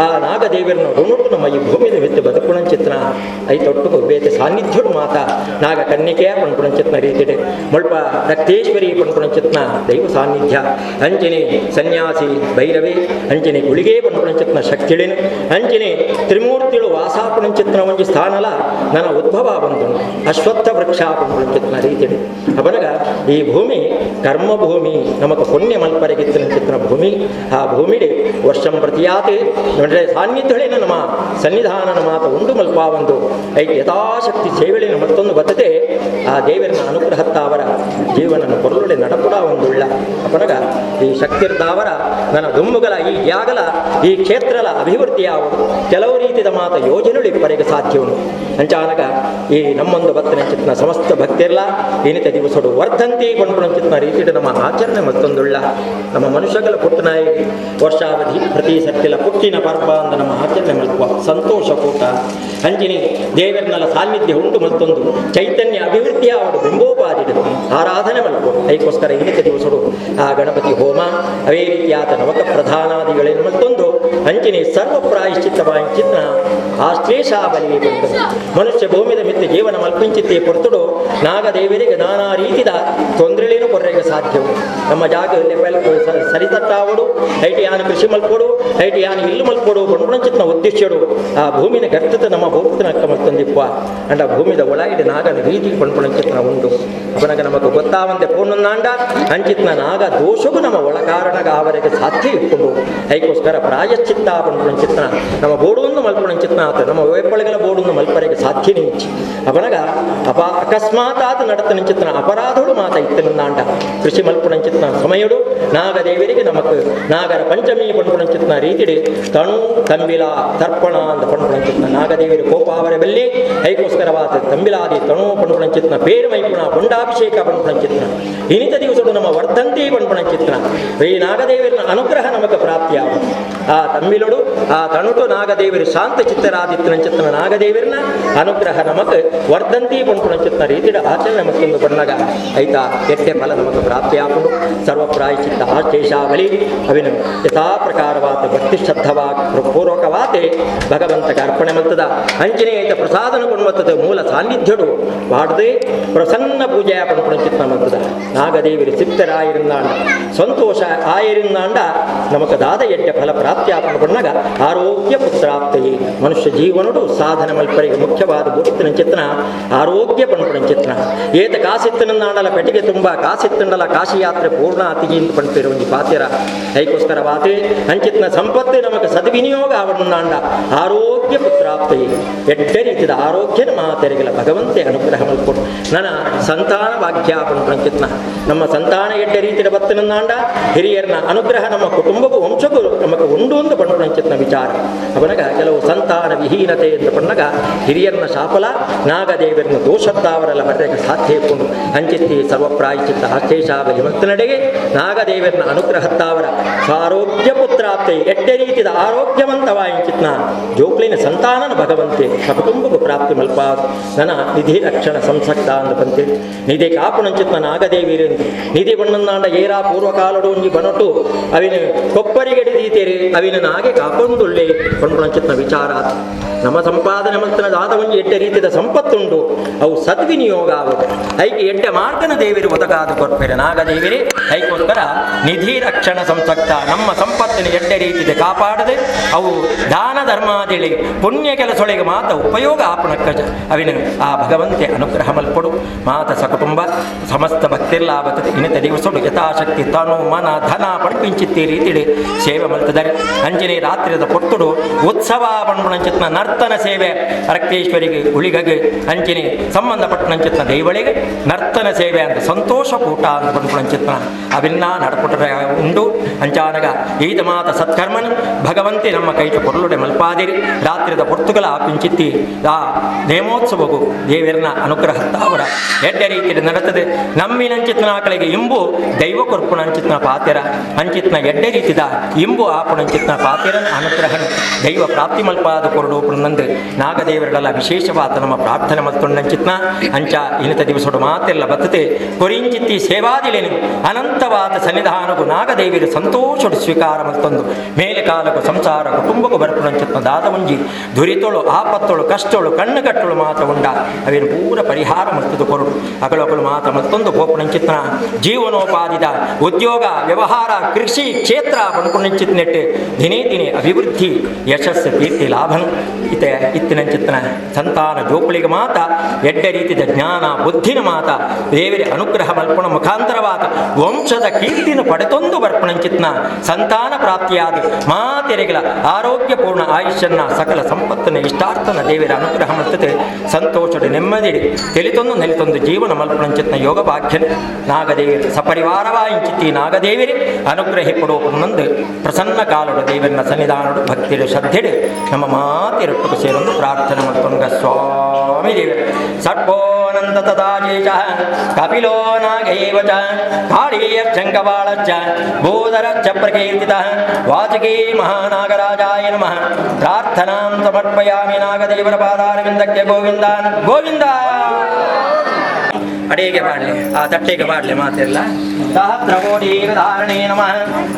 ಆ ನಾಗದೇವರನ್ನ ಋಣಟ್ಟು ನಮ್ಮ ಈ ಭೂಮಿಯ ಮೆತ್ತು ಬದುಕುಣ ಚಿತ್ರ ಐತೊಟ್ಟು ಬೇತೆ ಸಾನ್ನಿಧ್ಯುಡು ಮಾತ ನಾಗ ಕನ್ನಿಕೆಯ ಪಣ್ಪುಣ ಚಿತ್ರ ರೀತಿಡೆ ಮುಲ್ಪ ರಕ್ತೇಶ್ವರಿ ಪಣ್ಪುಣ ಚಿತ್ರ ದೈವ ಸಾನ್ನಿಧ್ಯ ಅಂಚನೆ ಸನ್ಯಾಸಿ ಭೈರವಿ ಅಂಚನೆ ಗುಳಿಗೆ ಪಣ್ಪುಣ ಚಿತ್ರ ಶಕ್ತಿಳಿನು ಅಂಚನೆ ತ್ರಿಮೂರ್ತಿಳು ವಾಸಾಪುಣ ಚಿತ್ರ ಒಂದು ಸ್ಥಾನಲ ನನ್ನ ಉದ್ಭವ ಬಂದು ಅಶ್ವತ್ಥ ವೃಕ್ಷ ಪಣ್ಪುಣ ಚಿತ್ರ ರೀತಿಡೆ ಅವನಗ ಈ ಭೂಮಿ ಕರ್ಮಭೂಮಿ ನಮಗೆ ಪುಣ್ಯ ಮಲ್ಪರಿಗಿತ್ತಿನ ಚಿತ್ರ ಭೂಮಿ ಆ ಭೂಮಿಡೆ ವರ್ಷಂ ಪ್ರತಿಯಾತಿ ನೋಡ್ರೆ ಸಾನ್ನಿಧ್ಯಳಿನ ನಮ್ಮ ಸನ್ನಿಧಾನನ ಮಾತ ಉಂಡು ಮಲ್ಪ ಒಂದು ಐಕೆ ಯಥಾಶಕ್ತಿ ಸೇವೆಳಿನ ಮತ್ತೊಂದು ಬದ್ಧತೆ ಆ ದೇವರನ್ನ ಅನುಗ್ರಹತ್ತಾವರ ಜೀವನನ ಕೊರಳುಡೆ ನಡಪುಡ ಒಂದುಳ್ಳ ಅಪನಗ ಈ ಶಕ್ತಿರ್ದಾವರ ನನ್ನ ದುಮ್ಮುಗಳ ಈ ಯಾಗಲ ಈ ಕ್ಷೇತ್ರಲ ಅಭಿವೃದ್ಧಿಯಾವುದು ಕೆಲವು ರೀತಿಯ ಮಾತ ಯೋಜನೆಗಳು ಇಪ್ಪರಿಗೆ ಸಾಧ್ಯವನ್ನು ಅಂಚಾನಗ ಈ ನಮ್ಮೊಂದು ಭಕ್ತನ ಚಿತ್ನ ಸಮಸ್ತ ಭಕ್ತಿರ್ಲ ಏನಿತ ದಿವಸಡು ವರ್ಧಂತಿ ಕೊಂಡ್ಕೊಂಡು ಚಿತ್ನ ರೀತಿ ನಮ್ಮ ಆಚರಣೆ ಮತ್ತೊಂದುಳ್ಳ ನಮ್ಮ ಮನುಷ್ಯಗಳ ಪುಟ್ಟನಾಯಿ ವರ್ಷಾವಧಿ ಪ್ರತಿ ಸಟ್ಟಿಲ ಪುಟ್ಟಿನ ಪರ್ವ ಅಂತ ನಮ್ಮ ಆಚರಣೆ ಮಲ್ಪುವ ಸಂತೋಷ ಕೂಟ ಅಂಜಿನಿ ದೇವರನ್ನೆಲ್ಲ ಸಾನ್ನಿಧ್ಯ ಉಂಟು ಮತ್ತೊಂದು ಚೈತನ್ಯ ಅಭಿವೃದ್ಧಿಯ ಅವರು ಬಿಂಬೋಪಾದಿಡು ಆರಾಧನೆ ಮಲ್ಪುವ ಅದಕ್ಕೋಸ್ಕರ ಏನಿತ ದಿವಸಡು ಆ ಗಣಪತಿ ಹೋಮ ಅವೇ ರೀತಿಯಾದ ನವಕ ಪ್ರಧಾನಾದಿಗಳೇನು ಮತ್ತೊಂದು ಅಂಚಿನಿ ಸರ್ವ ಪ್ರಾಯಶ್ಚಿತ್ತವಾಗಿ ಚಿತ್ರ ಆಶ್ಲೇಷಾಬಲಿಗೆ ಬಂತು ಮನುಷ್ಯ ಭೂಮಿದ ಮಿತ್ತು ಜೀವನ ಮಲ್ಪಿಂಚಿತ್ತೆ ಪೊರ್ತುಡು ನಾಗದೇವರಿಗೆ ನಾನಾ ರೀತಿಯ ತೊಂದರೆಗಳೇನು ಕೊರ್ರೆಗೆ ಸಾಧ್ಯವು ನಮ್ಮ ಜಾಗ ಸರಿತಟ್ಟಾವಡು ಐಟಿ ಯಾನು ಕೃಷಿ ಮಲ್ಪೋಡು ಐಟಿ ಯಾನು ಇಲ್ಲು ಮಲ್ಪೋಡು ಬಣ್ಪುಣಚಿತ್ನ ಉದ್ದೇಶಡು ಆ ಭೂಮಿನ ಗರ್ತದ ನಮ್ಮ ಭೂಮಿನ ಅಕ್ಕ ಮತ್ತೊಂದಿಪ್ಪ ಅಂಡ ಭೂಮಿದ ಒಳಗಿಡ ನಾಗನ ರೀತಿ ಬಣ್ಪುಣಚಿತ್ನ ಉಂಟು ಅವನಾಗ ನಮಗೆ ಗೊತ್ತಾವಂತೆ ಪೂರ್ಣನಾಂಡ ಅಂಚಿತ್ನ ನಾಗ ದೋಷಗೂ ನಮ್ಮ ಒಳಕಾರಣಗ ಅವರಿಗೆ ಸಾಧ್ಯ ಇಟ್ಕೊಂಡು ಅದಕ್ಕೋಸ್ಕರ ಪ್ರಾಯಶ್ಚಿತ್ತ ಬಣ್ಪುಣಚಿತ್ನ ನಮ್ಮ ಬೋಡುವನ್ನು ಮಲ್ಪುಣಚಿತ್ನ ಆತ ನಮ್ಮ ವೇಪಳಿಗಳ ಬೋಡುವನ್ನು ಮಲ್ಪರಿಗೆ ಸಾಧ್ಯ ನಿಂಚಿ ಅವನಾಗ ಅಕಸ್ಮಾತ್ ಆದ ನಡತನ ಚಿತ್ರ ಅಪರಾಧಗಳು ಮಾತ ಇತ್ತನಾಂಡ ಕೃಷಿ ಮಲ್ಪುಣಚಿತ್ನ ಸಮಯಡು ನಾಗದೇವರಿಗೆ ನಮಕ್ ನಾಗರ ಪಂಚಮಿ ಪಣ್ಪುಣಚಿತ್ನ ರೀತಿಡಿ ತಣು ತಂಬಿಲ ತರ್ಪಣ ಅಂತ ಪಣ್ಪುಣಚಿತ್ನ ನಾಗದೇವಿಯ ಕೋಪಾವರ ಬೆಲ್ಲಿ ಅದಕ್ಕೋಸ್ಕರವಾದ ತಂಬಿಲಾದಿ ತಣು ಪಣ್ಪುಣಚಿತ್ನ ಪೇರು ಮೈಪುಣ ಪುಂಡಾಭಿಷೇಕ ಪಣ್ಪುಣಚಿತ್ನ ಇನಿತ ದಿವಸಡು ನಮ್ಮ ವರ್ಧಂತಿ ಪಣ್ಪುಣಚಿತ್ನ ಈ ನಾಗದೇವರ ಅನುಗ್ರಹ ನಮಗೆ ಪ್ರಾಪ್ತಿಯಾಗ ಆ ತಂಬಿಲುಡು ಆ ತಣುಟು ನಾಗದೇವರು ಶಾಂತ ಚಿತ್ತರಾದಿತ್ಯನ ಚಿತ್ರ ನಾಗದೇವರನ್ನ ಅನುಗ್ರಹ ನಮಗೆ ವರ್ಧಂತಿ ಪಣ್ಪುಣಚಿತ್ನ ರೀತಿಯ ಆಚರಣೆ ಮತ್ತೊಂದು ಬಣ್ಣಗ ಐತಾ ಎಟ್ಟೆ ಫಲ ನಮಗೆ ಪ್ರಾಪ್ತಿಯಾಗುವುದು ಸರ್ವ ಪ್ರಾಯಶ್ಚಿತ್ತ ಆಶೇಷಾವಳಿ ಅವಿನ ಯಥಾ ಪ್ರಕಾರವಾದ ಭಕ್ತಿ ಶ್ರದ್ಧವಾದ ಪೂರ್ವಕವಾತೆ ಭಗವಂತಗೆ ಅರ್ಪಣೆ ಮತ್ತದ ಅಂಜನೇಯ ಪ್ರಸಾದನ ಕೊಡುವಂಥದ್ದು ಮೂಲ ಸಾನ್ನಿಧ್ಯಡು ಮಾಡದೆ ಪ್ರಸನ್ನ ಪೂಜೆಯ ಪಣ್ಪುಣ பணச்சித்ன மதுத நாகதேவி சித்தராயிருந்தாண்ட ಸಂತೋಷ ಆಯರಿಂದಾಂಡ ನಮಕ ದಾದ ಎಡ್ಡೆ ಫಲ ಪ್ರಾಪ್ತಿಯಾಪನ ಪಣ್ಣಗ ಆರೋಗ್ಯ ಪುತ್ರಾಪ್ತಿ ಮನುಷ್ಯ ಜೀವನುಡು ಸಾಧನ ಮಲ್ಪರಿಗೆ ಮುಖ್ಯವಾದ ಗುರುತಿನ ಚಿತ್ರಣ ಆರೋಗ್ಯ ಪಣಪಣ ಚಿತ್ರಣ ಏತ ಕಾಸಿತ್ತನಂದಾಂಡಲ ಪೆಟ್ಟಿಗೆ ತುಂಬ ಕಾಸಿತ್ತಂಡಲ ಕಾಶಿ ಯಾತ್ರೆ ಪೂರ್ಣ ಅತಿಜಿ ಅಂತ ಪಣ್ಪಿರು ಒಂದು ಪಾತಿರ ಐಕೋಸ್ಕರ ವಾತೆ ಅಂಚಿತ್ನ ಸಂಪತ್ತು ನಮಕ ಸದ್ವಿನಿಯೋಗ ಆವಣ್ಣಾಂಡ ಆರೋಗ್ಯ ಪುತ್ರಾಪ್ತಿ ಎಡ್ಡೆ ರೀತಿಯ ಆರೋಗ್ಯನ ಮಾತೆರೆಗಲ ಭಗವಂತೆ ಅನುಗ್ರಹ ಮಲ್ಕೊಡು ನನ್ನ ಸಂತಾನ ಭಾಗ್ಯಾಪನ ಪಣಚಿತ್ನ ನಮ್ಮ ಸಂತಾನ ಎಡ್ಡೆ ರೀತಿಯ ಬತ್ತನಂದಾಂಡ ಹಿರಿಯರನ ಅನುಗ್ರಹ ನಮ್ಮ ಕುಟುಂಬಕ್ಕೂ ವಂಶಕ್ಕೂ ನಮಗೆ ಉಂಡು ಅಂತ ಪಂಚಿತ್ನ ವಿಚಾರ ಅವನಗ ಕೆಲವು ಸಂತಾನ ವಿಹೀನತೆ ಎಂದು ಪಣ್ಣಗ ಹಿರಿಯರನ ಶಾಫಲ ನಾಗದೇವರನ್ನು ದೋಷತ್ತಾವರೆಲ್ಲ ಬರೆಗೆ ಸಾಧ್ಯ ಇಟ್ಕೊಂಡು ಅಂಚಿತ್ತಿ ಸರ್ವಪ್ರಾಯಚಿತ್ತ ಆಶೇಷಾವಲಿ ಮತ್ತು ನಡೆಗೆ ನಾಗದೇವರನ ಅನುಗ್ರಹತ್ತಾವರ ಆರೋಗ್ಯ ಪುತ್ರಾಪ್ತಿ ಎಡ್ಡೆ ರೀತಿಯ ಆರೋಗ್ಯವಂತವಾಯಿಚಿತ್ನ ಜೋಕ್ಲಿನ ಸಂತಾನನ ಭಗವಂತೆ ಸಕುಟುಂಬಕ್ಕೂ ಪ್ರಾಪ್ತಿ ಮಲ್ಪ ನನ್ನ ನಿಧಿ ರಕ್ಷಣ ಸಂಸಕ್ತ ಅಂತ ಬಂತೆ ನಿಧಿ ಕಾಪುಣಂಚಿತ್ನ ನಾಗದೇವಿರೆಂದು ನಿಧಿ ಬಣ್ಣನಾಂಡ ಏರಾ ಪೂರ್ವಕಾಲಡು ಒಂಜಿ ಬನಟು ಅವಿನ ಕೊಪ್ಪರಿಗಡಿ ದೀತೇರಿ ಅವಿನ ನಾಗೆ ಕಾಕೊಂದುಳ್ಳೆ ಕೊಂಡ್ಪುಣಂಚಿತ್ನ ವಿಚಾರ ನಮ್ಮ ಸಂಪಾದನೆ ಮಂತ್ರ ದಾದ ಒಂಜಿ ಎಡ್ಡೆ ರೀತಿಯ ಸಂಪತ್ತುಂಡು ಅವು ಸದ್ವಿನಿಯೋಗ ಆಗುತ್ತೆ ಐಕೆ ಎಡ್ಡೆ ಮಾರ್ಗನ ದೇವಿರು ಒದಗಾದ ಕೊರ್ಪೆರೆ ನಾಗದೇವಿರಿ ಐಕೋಸ್ಕರ ನಿಧಿ ರಕ್ಷಣ ಸಂಸಕ್ತ ನಮ್ಮ ಸಂಪತ್ತಿನ ಎಡ್ಡೆ ರೀತಿಯ ಕಾಪಾಡದೆ ಅವು ದಾನ ಧರ್ಮಾದಿಳಿ ಪುಣ್ಯ ಕೆಲಸೊಳಗೆ ಮಾತ ಉಪಯೋಗ ಆಪಣಕ್ಕಜ ಅವಿನ ಆ ಭಗವಂತೆ ಅನುಗ್ರಹ ಮಲ್ಪಡು ಮಾತ ಸಕುಟುಂಬ ಸಮಸ್ತ ಭಕ್ತಿರ್ಲಾಭತದೆ ಇನ್ನಿತ ದಿವಸಡು ಯಥಾಶಕ್ತಿ ತನು ಮನ ಧನ ಪಡ್ಪಿಂಚಿತ್ತಿ ರೀತಿಡಿ ಸೇವೆ ಮಲ್ತದರೆ ಅಂಜನೆ ರಾತ್ರಿದ ಪೊಟ್ಟುಡು ಉತ್ಸವ ಪಣ್ಪುಣಂಚಿತ್ನ ನರ್ತನ ಸೇವೆ ಅರಕ್ತೇಶ್ವರಿಗೆ ಉಳಿಗಗೆ ಅಂಚನೆ ಸಂಬಂಧಪಟ್ಟಂಚಿತ್ನ ದೈವಳಿಗೆ ನರ್ತನ ಸೇವೆ ಅಂತ ಸಂತೋಷ ಕೂಟ ಅಂತ ಪಣ್ಪುಣಂಚಿತ್ನ ಅವಿನ್ನ ನಡಪುಟರ ಉಂಡು ಅಂಚಾನಗ ಈದ ಮಾತ ಸತ್ಕರ್ಮನ್ ಭಗವಂತೆ ನಮ್ಮ ಕೈಟ ಕೊರಳುಡೆ ಮಲ್ಪಾದಿರಿ ರಾತ್ರಿದ ಪೊರ್ತುಗಳ ಪಿಂಚಿತ್ತಿ ಆ ನೇಮೋತ್ಸವಗೂ ದೇವರನ ಅನುಗ್ರಹ ಅವರ ಎಡ್ಡೆ ರೀತಿಯಲ್ಲಿ ನಡೆತದೆ ನಮ್ಮಿನಂಚಿತ್ನ ಆಕಳಿಗೆ ಇಂಬು ದೈವ ಕೊರ್ಪುಣಂಚಿತ್ನ ಪಾತೆರ ಅಂಚಿತ್ನ ಎಡ್ಡೆ ರೀತಿದ ಇಂಬು ಆಪುಣಂಚಿತ್ನ ಪಾತೆರನ ಅನುಗ್ರಹನ ದೈವ ಪ್ರಾಪ್ತಿ ಮಲ್ಪಾದ ಕೊರಡು ನಂದು ನಾಗದೇವರೆಲ್ಲ ವಿಶೇಷವಾದ ನಮ್ಮ ಪ್ರಾರ್ಥನೆ ಮಲ್ತೊಂಡಂಚಿತ್ನ ಅಂಚ ಇನ್ನಿತ ದಿವಸಡು ಮಾತೆಲ್ಲ ಬತ್ತತೆ ಕೊರಿಂಚಿತ್ತಿ ಸೇವಾದಿಲೇನು ಅನಂತವಾದ ಸನ್ನಿಧಾನಗೂ ನಾಗದೇವಿರು ಸಂತೋಷಡು ಸ್ವೀಕಾರ ಮಲ್ತೊಂದು ಮೇಲೆ ಕಾಲಕ್ಕೂ ಸಂಸಾರ ಕುಟುಂಬಕ್ಕೂ ಬರ್ಪುಣಂಚಿತ್ನ ದಾದ ಮುಂಜಿ ದುರಿತೊಳು ಆಪತ್ತೊಳು ಕಷ್ಟೊಳು ಕಣ್ಣು ಕಟ್ಟಳು ಮಾತ್ರ ಉಂಡ ಅವೇನು ಪೂರ ಪರಿಹಾರ ಮಲ್ತದು ಕೊರಡು ಅಗಳೊಗಳು ಮಾತ್ರ ಮತ್ತೊಂದು ಗೋಪುಣಂಚಿತ್ನ ಜೀವನೋಪಾದಿದ ಉದ್ಯೋಗ ವ್ಯವಹಾರ ಕೃಷಿ ಕ್ಷೇತ್ರ ಪಣ್ಪುಣಂಚಿತ್ ನೆಟ್ಟು ದಿನೇ ದಿನೇ ಅಭಿವೃದ್ಧಿ ಯಶಸ್ಸು ಕೀರ್ತಿ ಲಾಭನು ಇತ್ತಿನಂಚಿತ್ನ ಸಂತಾನ ಜೋಪಳಿಗೆ ಮಾತ ಎಡ್ಡೆ ರೀತಿಯ ಜ್ಞಾನ ಬುದ್ಧಿನ ಮಾತ ದೇವರ ಅನುಗ್ರಹ ಮಲ್ಪಣ ಮುಖಾಂತರವಾದ ವಂಶದ ಕೀರ್ತಿನ ಪಡೆತೊಂದು ಬರ್ಪಣಂಚಿತ್ನ ಸಂತಾನ ಪ್ರಾಪ್ತಿಯಾದ ಮಾತೆರೆಗಳ ಆರೋಗ್ಯಪೂರ್ಣ ಆಯುಷ್ಯನ್ನ ಸಕಲ ಸಂಪತ್ತನ ಇಷ್ಟಾರ್ಥನ ದೇವರ ಅನುಗ್ರಹ ಮಲ್ತತೆ ಸಂತೋಷದ ನೆಮ್ಮದಿ ತಿಳಿತೊಂದು ನೆಲೆತೊಂದು ಜೀವನ ಮಲ್ಪಣಂಚಿತ್ನ ಯೋಗ ಭಾಗ್ಯನ ನಾಗದೇವಿರು ಸಪರಿವಾರವಾಯಿಂಚಿತ್ತಿ ನಾಗದೇವಿರಿ ಅನುಗ್ರಹಿ ಕೊಡುವಂದು ಪ್ರಸನ್ನ ಕಾಲುಡು ದೇವರನ ಸನ್ನಿಧಾನಡು ಭಕ್ತಿಡು ಶ್ರದ್ಧೆಡು ನಮ್ಮ ಮಾತಿರೊಟ್ಟು ಸೇರೊಂದು ಪ್ರಾರ್ಥನೆ ಮಾಡ್ಕೊಂಡ ಸ್ವಾಮಿ ದೇವರು ಸರ್ಪೋನಂದ ತದಾಜೇಶ ಕಪಿಲೋ ನಾಗೈವ ಚ ಕಾಳೀಯರ್ಚಂಕಬಾಳಚ್ಚ ಭೂಧರಚ್ಚ ಪ್ರಕೀರ್ತಿತ ವಾಚಕೀ ಮಹಾನಾಗರಾಜಾಯ ನಮಃ ಪ್ರಾರ್ಥನಾಂ ಸಮರ್ಪಯಾಮಿ ನಾಗದೇವರ ಪಾದಾರವಿಂದಕ್ಕೆ ಗೋವಿಂದ ಗೋವಿಂದ ಅಡಿಗೆ ಮಾಡಲಿ ಆ ತಟ್ಟೆಗೆ ಮಾಡಲಿ ಮಾತೆಲ್ಲ ಸಹಸ್ರಕೋಟಿ ಧಾರಣೆ ನಮಃ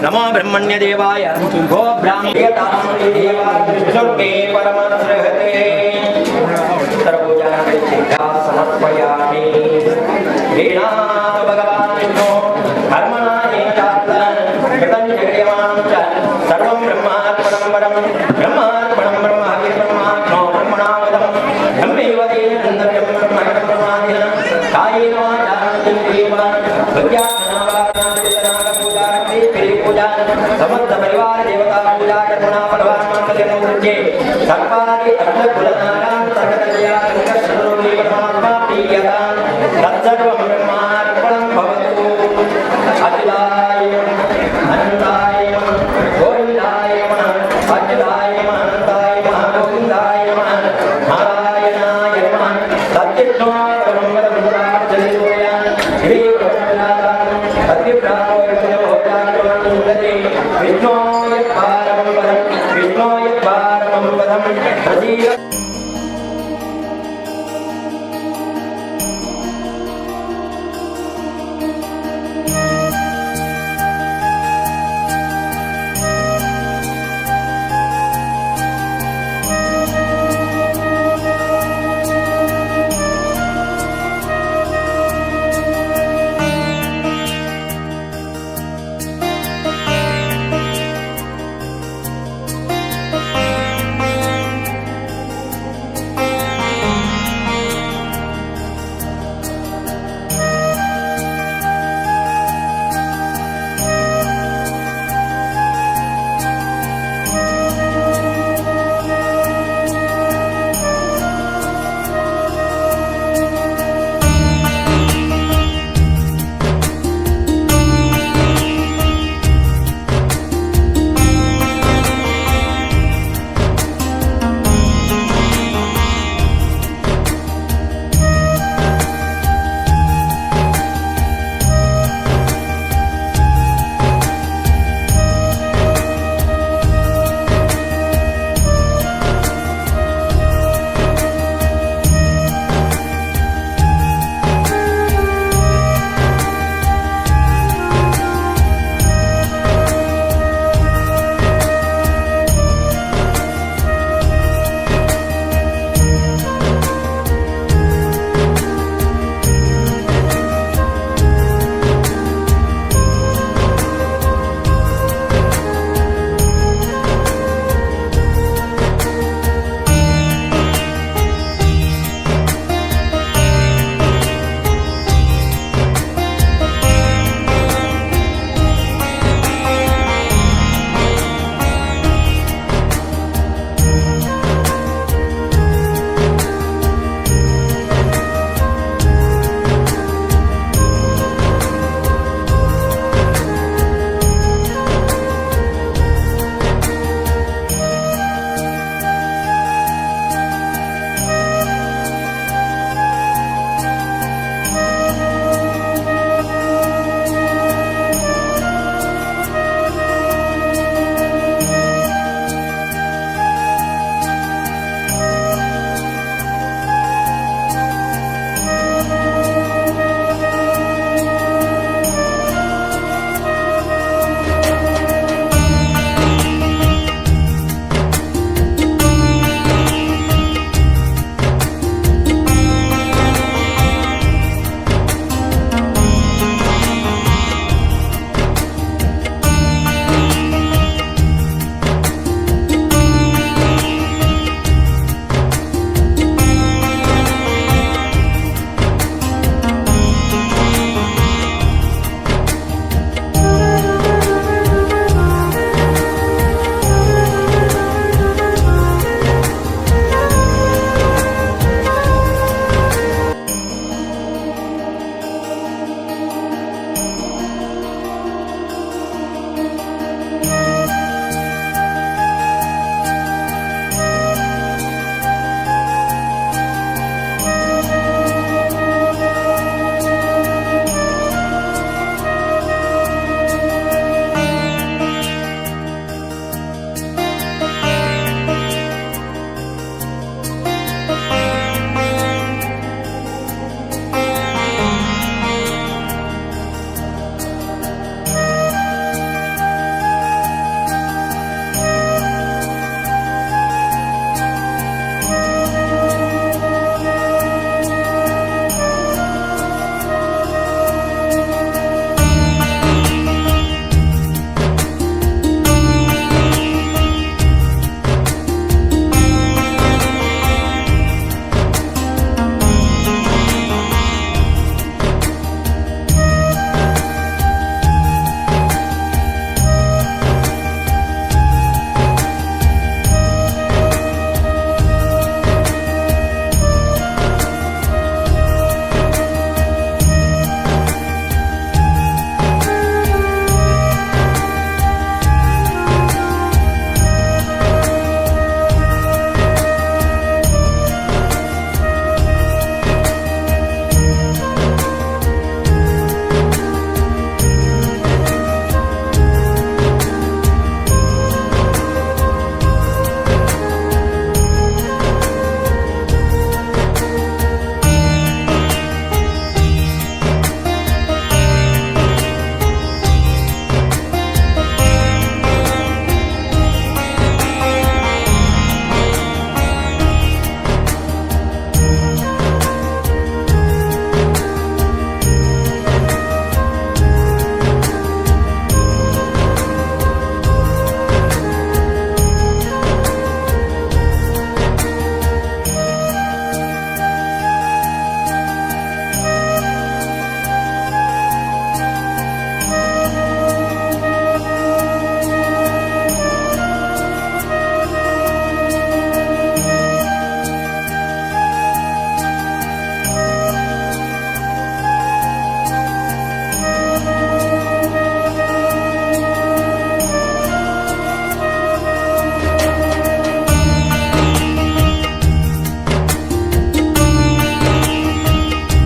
ನಮೋ ಬ್ರಹ್ಮಣ್ಯ ದೇವಾಯ ಗೋ ಬ್ರಾಹ್ಮಣೇ ಪರಮಶ್ರಹತೆ ಸರ್ವಪೂಜಾ ಸಮರ್ಪಯಾಮಿ ವೇಣಾಥ ಭಗವಾನ್ ವಿಷ್ಣು ಕರ್ಮಣಾಯೇನಾರ್ಥಂ ಕೃತಂ ಜಗಯಮಾನಂ ಚ ಸರ್ವಂ ಬ್ರಹ್ಮಾರ್ಪಣಂ ವರಂ ಬ್ರಹ್ಮಾರ್ಪಣಂ ಬ್ರಹ್ಮ ಹರಿ ಬ್ರಹ್ಮಾಗ್ನೋ ಬ್ರಹ್ಮಣಾವದಂ ಬ್ರಹ್ಮೈವ ದೇನ ಬ್ರಹ್ಮಾದಿನ ಕಾಯೇನ ವಾಚಾ पूजा समस्त परिवार देवता पूजा कर्मणा भगवान मंगल मुझे सर्वादि अग्न कुलनारायण सकलया सर्वोपि परमात्मा प्रियदान तत्सर्वं ब्रह्मार्पणं भवतु अखिलाय अनंताय गोविंदाय नमः अखिलाय अनंताय गोविंदाय नमः नारायणाय नमः सत्यज्ञाय विष्णोय पारमं पदं प्रतीय